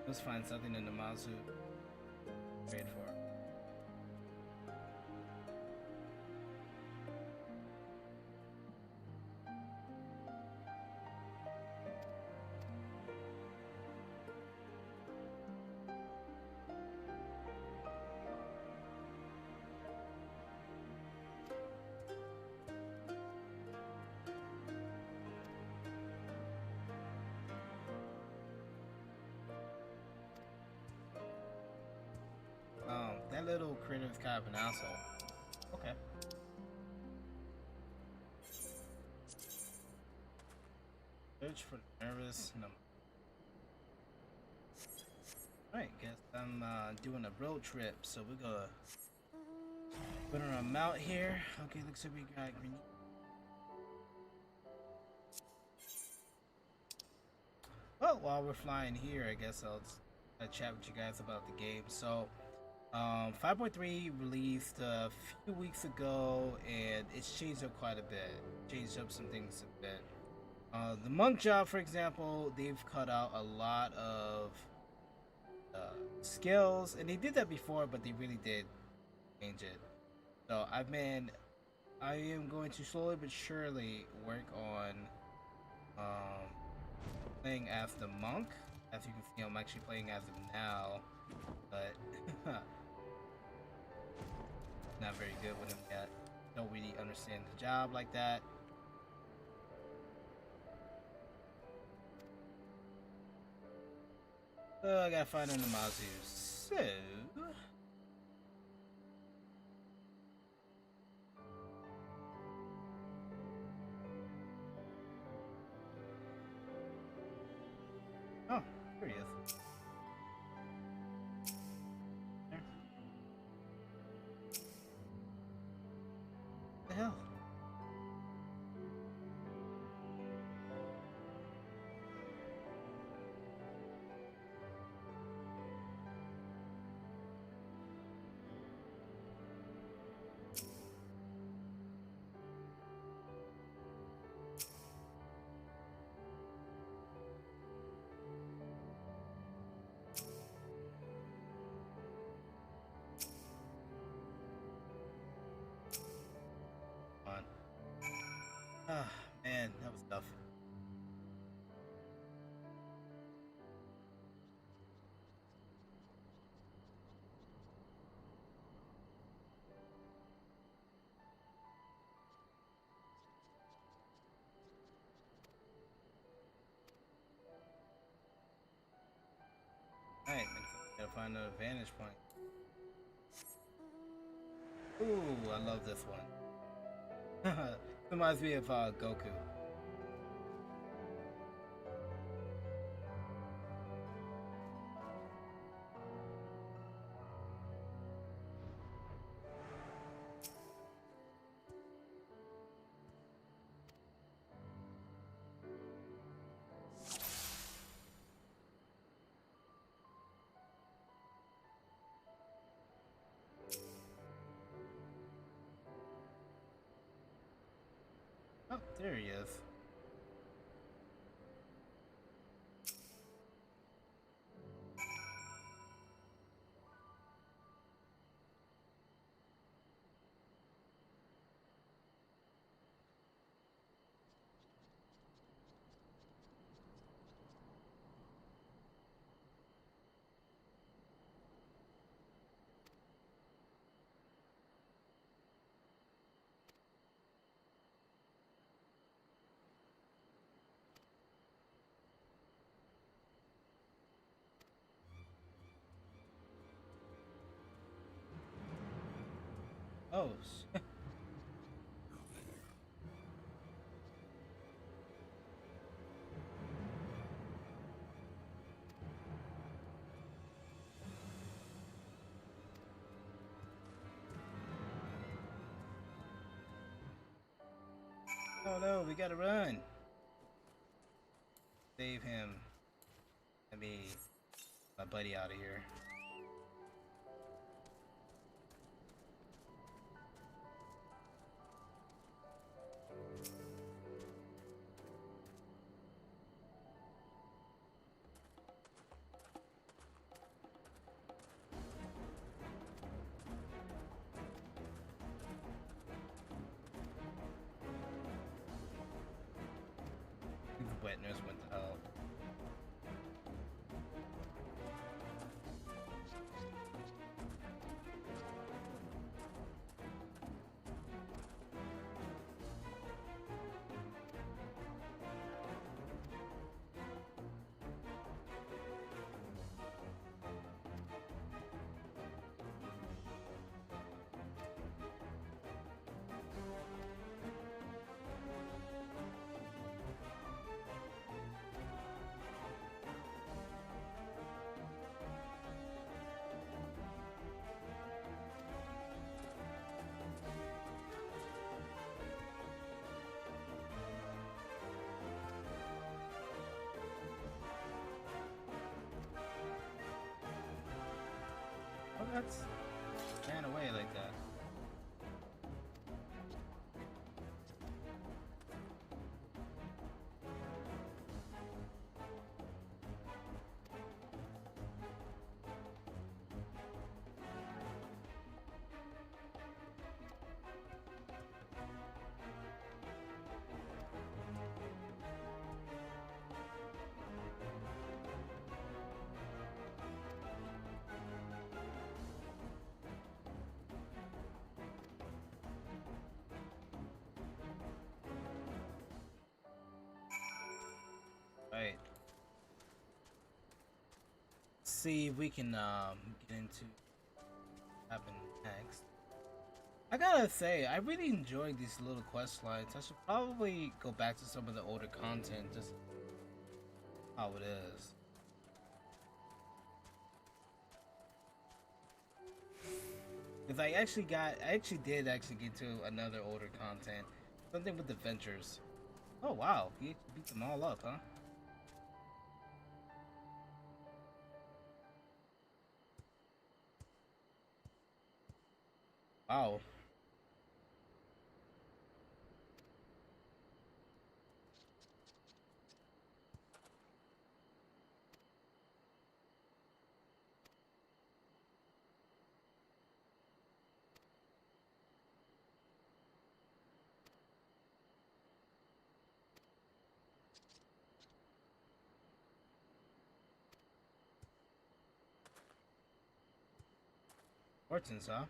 let's find something in the Mazu. Trade for. That little critter is kind of an asshole. Okay. Search for nervous. No. Alright, guess I'm doing a road trip, so we're gonna put on a mount here. Okay, looks like we got green. Well, while we're flying here, I guess I'll chat with you guys about the game. So, 5.3 released a few weeks ago, and it's changed up quite a bit. Changed up some things a bit. The monk job, for example, they've cut out a lot of skills, and they did that before, but they really did change it. So I am going to slowly but surely work on um, playing as the monk. As you can see, I'm actually playing as him now, but not very good with him yet. Don't really understand the job like that. So I gotta find an Namazu. So oh, here he is. There. What the hell? Come on. Ah, man, that was tough. Alright, gotta find another vantage point. Ooh, I love this one. Reminds me of Goku. Oh, there he is. Oh, Oh no, we gotta run. Save him. Let me my buddy out of here. The wet nurse went to help. Oh, that's ran away like that. Right. See if we can get into what happened next. I gotta say, I really enjoyed these little quest lines. I should probably go back to some of the older content, just how it is. Because I actually did get to another older content, something with adventures. Oh wow, he beat them all up, huh? Wow. Fortunes, huh?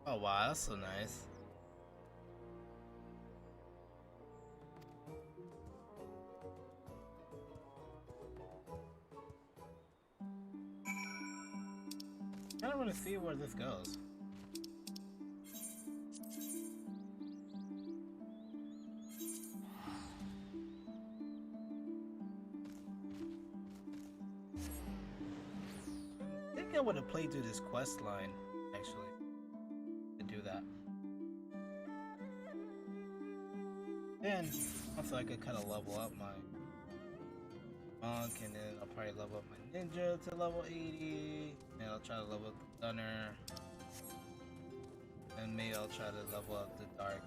Oh wow, that's so nice. I don't want to see where this goes. able to play through this quest line actually to do that. And also I could kind of level up my monk, and then I'll probably level up my ninja to level 80, and I'll try to level up the gunner, and maybe I'll try to level up the dark.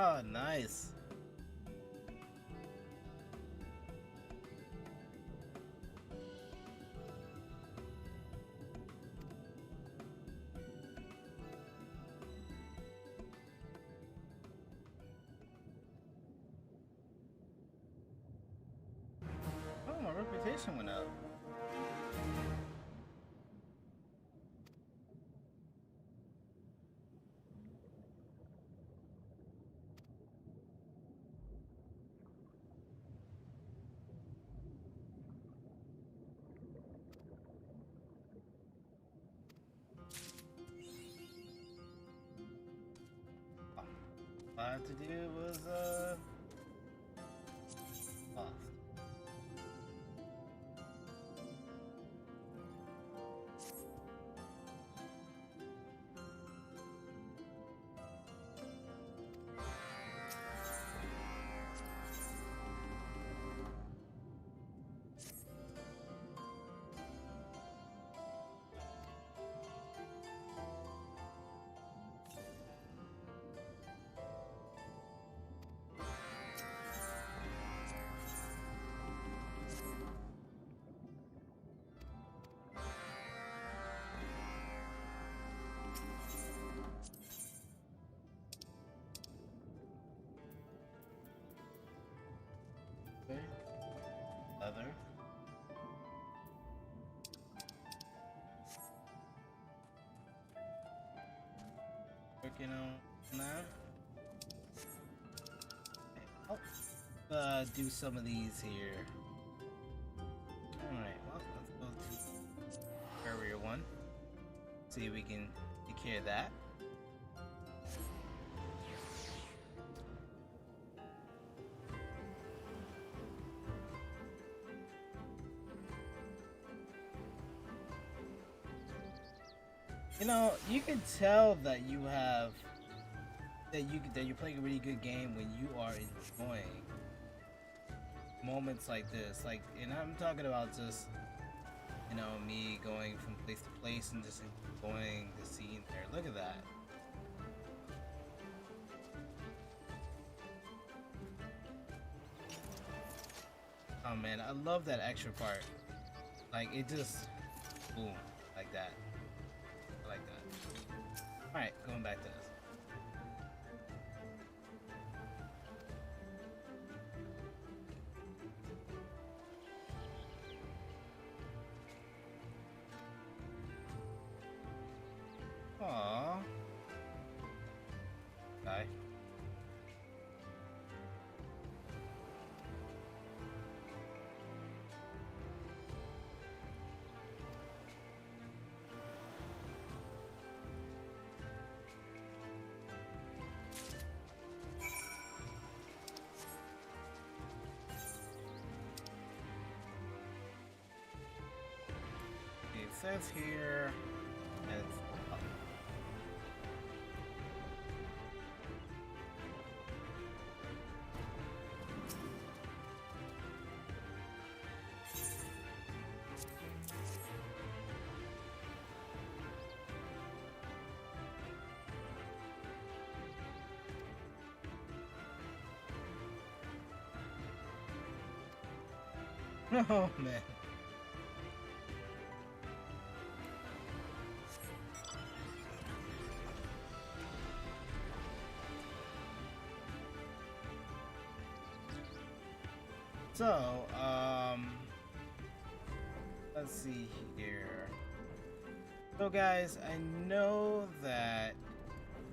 Oh, nice. Oh, my reputation went up. All I had to do was off. Okay. Leather. Working on that. Okay. Oh, do some of these here. Alright, well, let's go to Area 1. See if we can take care of that. You know, you can tell that you have that you're playing a really good game when you are enjoying moments like this. Like, and I'm talking about just, you know, me going from place to place and just enjoying the scene there. Look at that. Oh man, I love that extra part. Like, it just boom, like that. I like that. Alright, going back to this. Aww. Bye. It says here it's Oh man. So, let's see here. So guys, I know that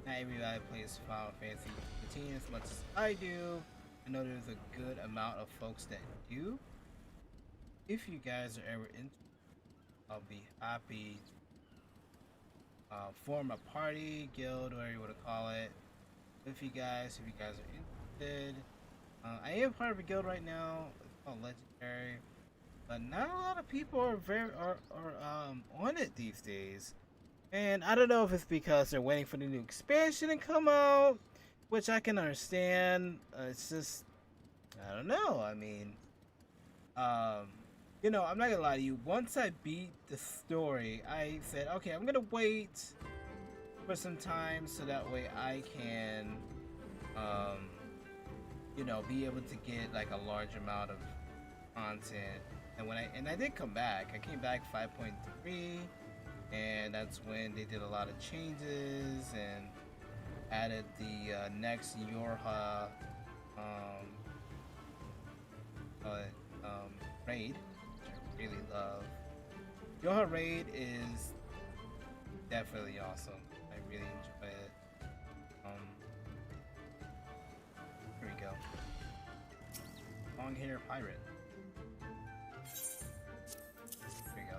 not everybody plays Final Fantasy 15 as much as I do. I know there's a good amount of folks that do. If you guys are ever interested, I'll be happy to form a party, guild, whatever you want to call it. If you guys are interested, I am part of a guild right now. It's called Legendary, but not a lot of people are on it these days. And I don't know if it's because they're waiting for the new expansion to come out, which I can understand. It's just I don't know. I mean, um, I'm not gonna lie to you. Once I beat the story, I said, okay, I'm gonna wait for some time so that way I can, um, be able to get like a large amount of content. And I did come back. I came back 5.3, and that's when they did a lot of changes and added the next Yorha um, uh, raid, which I really love. Yorha raid is definitely awesome. I really enjoy it. Here we go. Long hair pirate. Here we go.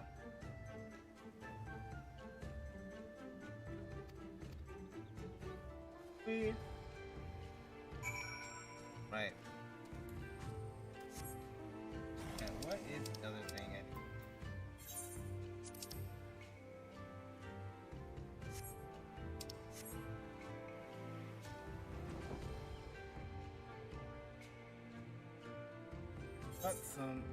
Sweet. Right. And what is the other thing I need? Got some.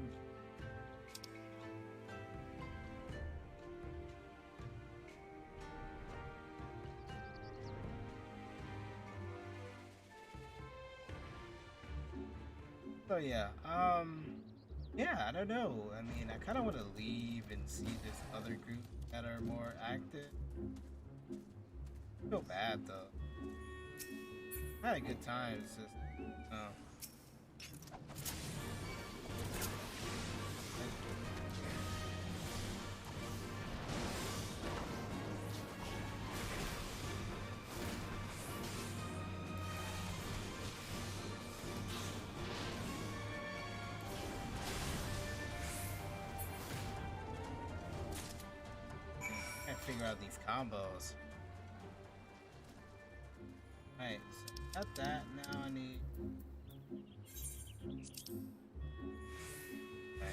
So yeah, yeah, I don't know. I mean, I kind of want to leave and see this other group that are more active. I feel bad though. I had a good time. It's just, uh, I can't figure out these combos. Right, so got that. Now I need. Right.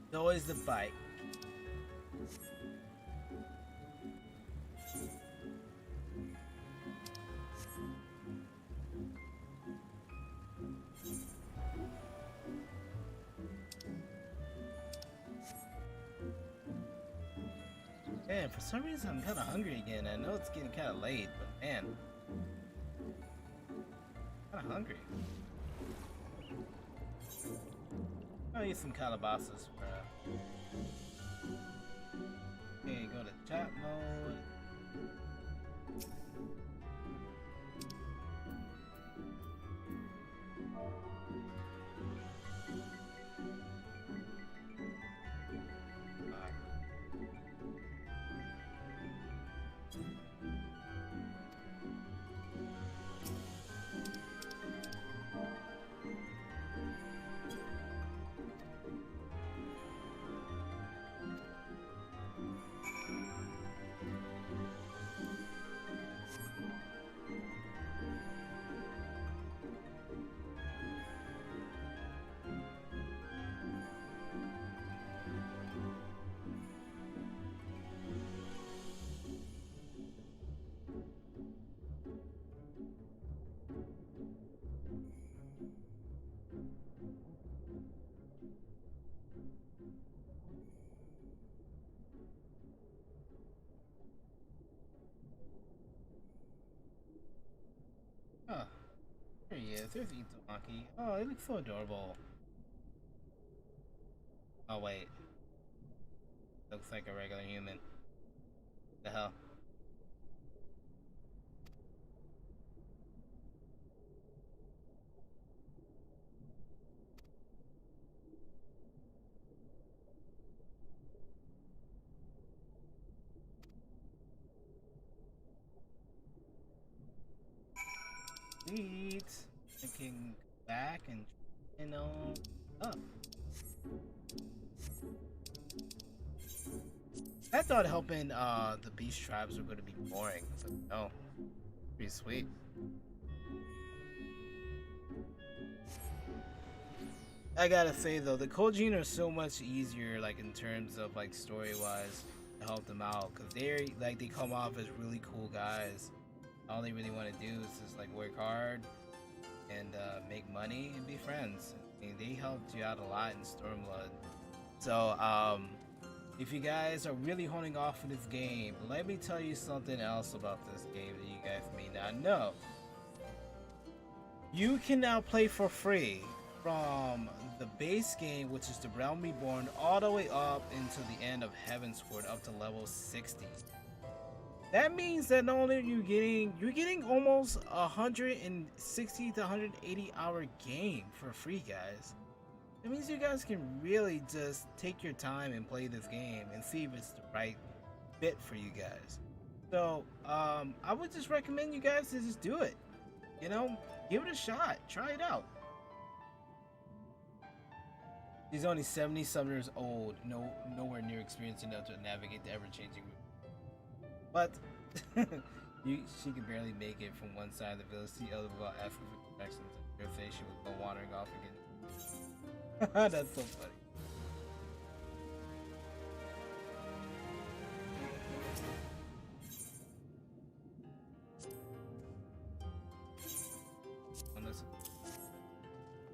It's always the bike. Man, for some reason I'm kind of hungry again. I know it's getting kind of late, but man, kind of hungry. I'll eat some calabasas for. Okay, go to chat mode. is. There's Itamaki. Oh, it looks so adorable. Oh wait, looks like a regular human. The hell? Sweet. I can go back and up. I thought helping the beast tribes were going to be boring, but no, pretty sweet. I gotta say though, the Kojin are so much easier, like in terms of like story wise, to help them out, cause they're like they come off as really cool guys. All they really want to do is just like work hard and make money and be friends. I mean, they helped you out a lot in Stormblood. So if you guys are really holding off on this game, let me tell you something else about this game that you guys may not know. You can now play for free from the base game, which is the Realm Reborn, all the way up into the end of Heavensward, up to level 60. That means that not only are you're getting almost 160 to 180 hour game for free, guys. That means you guys can really just take your time and play this game and see if it's the right fit for you guys. So I would just recommend you guys to just do it. You know, give it a shot, try it out. He's only 70 some years old, nowhere near experienced enough to navigate the ever-changing route. But she could barely make it from one side of the village to the other without asking for directions. Her face, she would go wandering off again. That's so funny.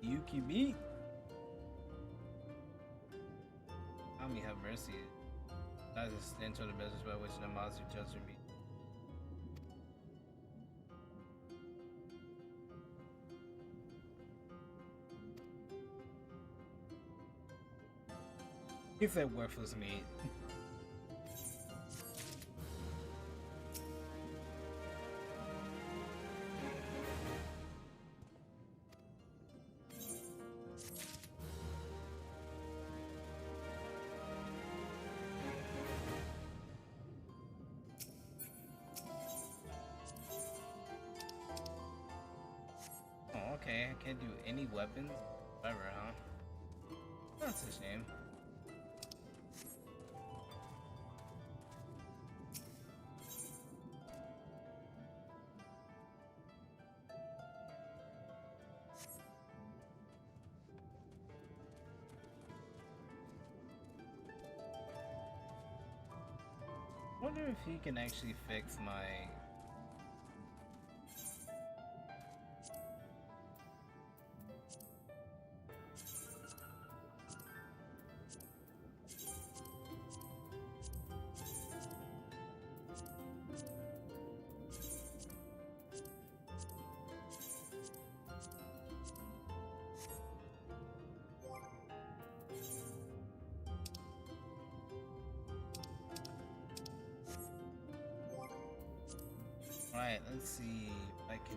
Yuki beat. Kami have mercy. That is the stand to the measures by which Namazu judged me. He said worthless meat. Oh, okay, I can't do any weapons. Whatever, huh? That's a shame. I wonder if he can actually fix my... Alright, let's see if I can...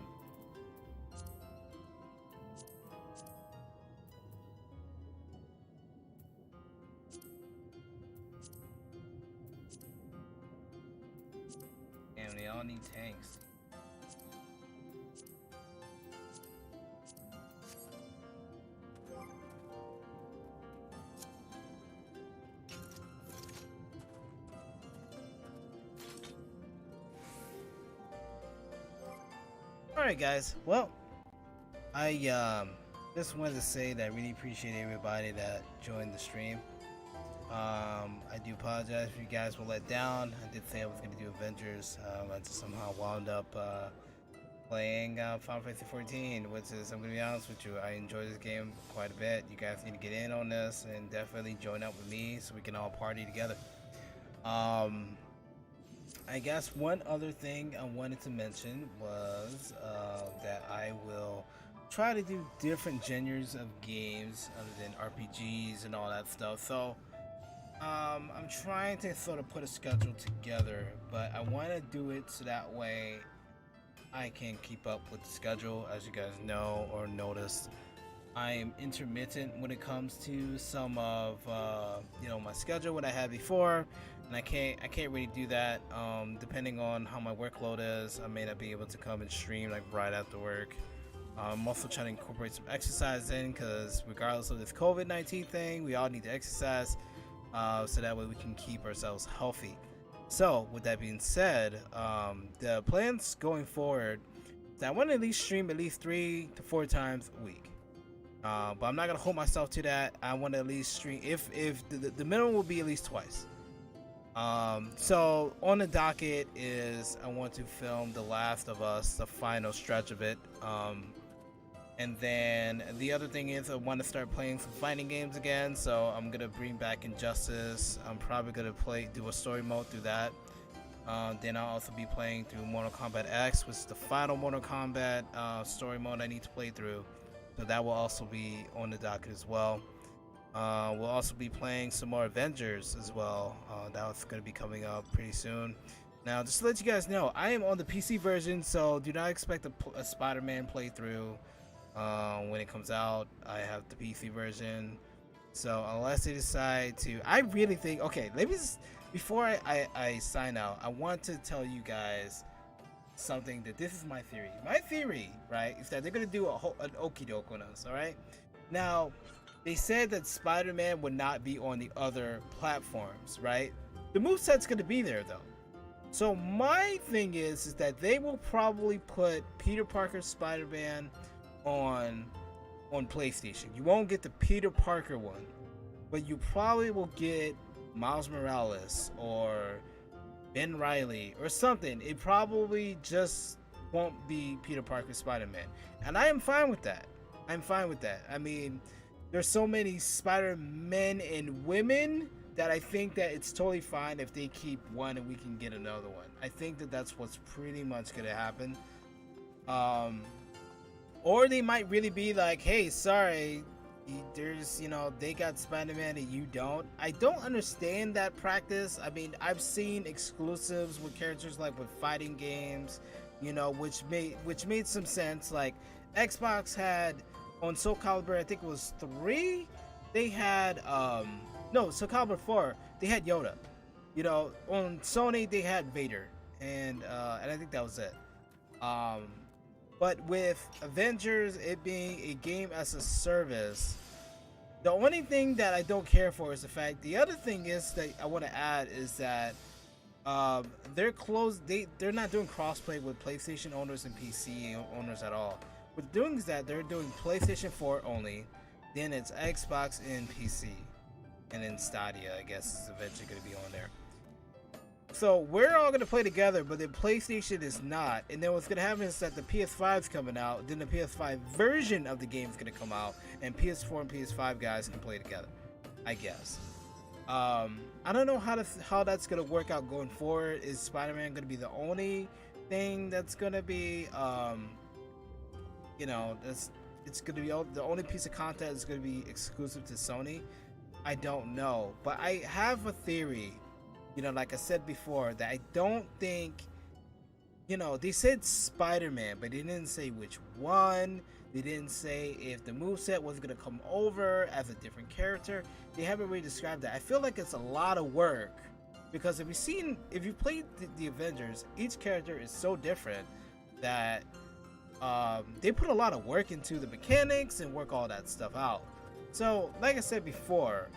Damn, they all need tanks. Alright guys, well, I just wanted to say that I really appreciate everybody that joined the stream. I do apologize if you guys were let down. I did say I was going to do Avengers. I just somehow wound up playing Final Fantasy 14, which is, I'm going to be honest with you, I enjoy this game quite a bit. You guys need to get in on this and definitely join up with me so we can all party together. I guess one other thing I wanted to mention was that I will try to do different genres of games other than RPGs and all that stuff. So I'm trying to sort of put a schedule together, but I want to do it so that way I can keep up with the schedule. As you guys know or noticed, I am intermittent when it comes to some of my schedule what I had before, and I can't really do that. Depending on how my workload is, I may not be able to come and stream like right after work. I'm also trying to incorporate some exercise in because regardless of this COVID-19 thing, we all need to exercise so that way we can keep ourselves healthy. So, with that being said, the plans going forward is that I want to at least stream at least 3 to 4 times a week. But I'm not gonna hold myself to that. I want to at least stream if the minimum will be at least twice. So on the docket is I want to film The Last of Us, the final stretch of it. And then the other thing is I want to start playing some fighting games again. So I'm gonna bring back Injustice. I'm probably gonna do a story mode through that. Then I'll also be playing through Mortal Kombat X, which is the final Mortal Kombat story mode I need to play through. So that will also be on the docket as well. We'll also be playing some more Avengers as well. That's going to be coming up pretty soon. Now, just to let you guys know, I am on the PC version, so do not expect a Spider-Man playthrough when it comes out. I have the PC version. So unless they decide to, I really think, okay, let me just, before I sign out, I want to tell you guys something that this is my theory. My theory, right, is that they're gonna do an okie doke on us. All right. Now, they said that Spider-Man would not be on the other platforms, right? The moveset's gonna be there though. So my thing is that they will probably put Peter Parker Spider-Man on PlayStation. You won't get the Peter Parker one, but you probably will get Miles Morales or Ben Riley or something. It probably just won't be Peter Parker Spider-Man. And I am fine with that. I'm fine with that. I mean, there's so many Spider-Men and women that I think that it's totally fine if they keep one and we can get another one. I think that that's what's pretty much going to happen. Or they might really be like, hey, sorry, there's, they got Spider-Man and you don't. I don't understand that practice. I mean, I've seen exclusives with characters like with fighting games, which made some sense. Like Xbox had on Soul Calibur, I think it was 3, they had Soul Calibur 4, they had Yoda. On Sony they had Vader, and I think that was it. But with Avengers, it being a game as a service, the only thing that I don't care for is the fact. The other thing is that I want to add is that they're closed. They're not doing crossplay with PlayStation owners and PC owners at all. What they're doing is that they're doing PlayStation 4 only, then it's Xbox and PC, and then Stadia, I guess, is eventually going to be on there. So we're all going to play together, but the PlayStation is not. And then what's going to happen is that the PS5 is coming out, then the PS5 version of the game is going to come out, and PS4 and PS5 guys can play together, I guess. I don't know how that's going to work out going forward. Is Spider-Man going to be the only thing that's going to be, it's going to be the only piece of content that's going to be exclusive to Sony? I don't know. But I have a theory. Like I said before, that I don't think, they said Spider-Man, but they didn't say which one. They didn't say if the moveset was going to come over as a different character. They haven't really described that. I feel like it's a lot of work, because if you played the Avengers, each character is so different that they put a lot of work into the mechanics and work all that stuff out. So, like I said before,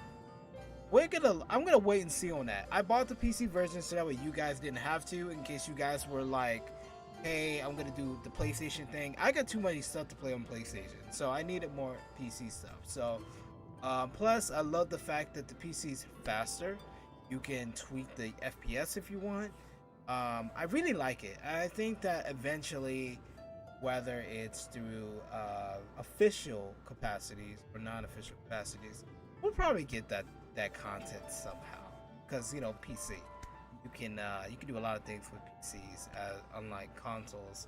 I'm gonna wait and see on that. I bought the PC version so that way you guys didn't have to, in case you guys were like, hey, I'm gonna do the PlayStation thing. I got too many stuff to play on PlayStation, so I needed more PC stuff. So plus I love the fact that the PC is faster. You can tweak the FPS if you want. I really like it. I think that eventually, whether it's through official capacities or non-official capacities, we'll probably get that content somehow, because PC, you can do a lot of things with PCs, unlike consoles.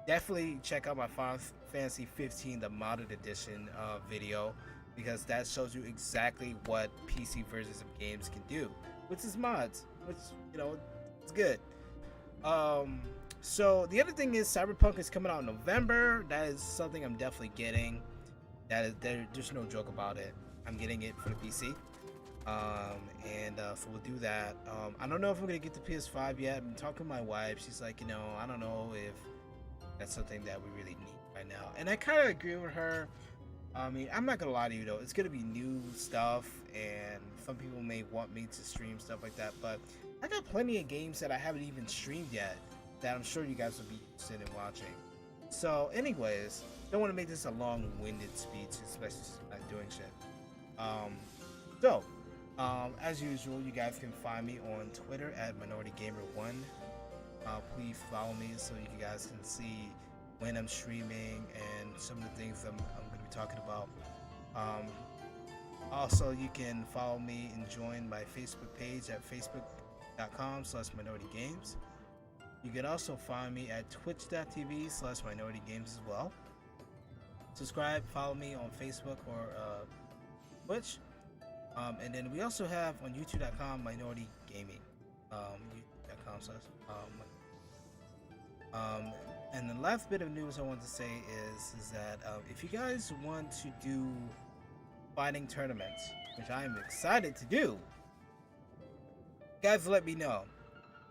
definitely check out my Final Fantasy 15, the modded edition video, because that shows you exactly what PC versions of games can do, which is mods, which, you know, it's good. Um, so the other thing is Cyberpunk is coming out in November. That is something I'm definitely getting. That is there's no joke about it. I'm getting it for the PC. So we'll do that. I don't know if I'm gonna get the PS5 yet. I'm talking to my wife. She's like, I don't know if that's something that we really need right now. And I kind of agree with her. I mean, I'm not gonna lie to you though. It's gonna be new stuff, and some people may want me to stream stuff like that. But I got plenty of games that I haven't even streamed yet that I'm sure you guys will be interested in watching. So, anyways, don't want to make this a long-winded speech, especially since I'm not doing shit. Um, so, as usual, you guys can find me on Twitter at MinorityGamer1. Please follow me so you guys can see when I'm streaming and some of the things I'm going to be talking about. Also, you can follow me and join my Facebook page at facebook.com/minoritygames. You can also find me at twitch.tv/minoritygames as well. Subscribe, follow me on Facebook or Twitch. And then we also have on youtube.com minority gaming. And the last bit of news I want to say is that if you guys want to do fighting tournaments, which I am excited to do, guys, let me know.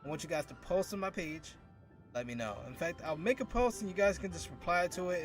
I want you guys to post on my page. Let me know. In fact, I'll make a post and you guys can just reply to it.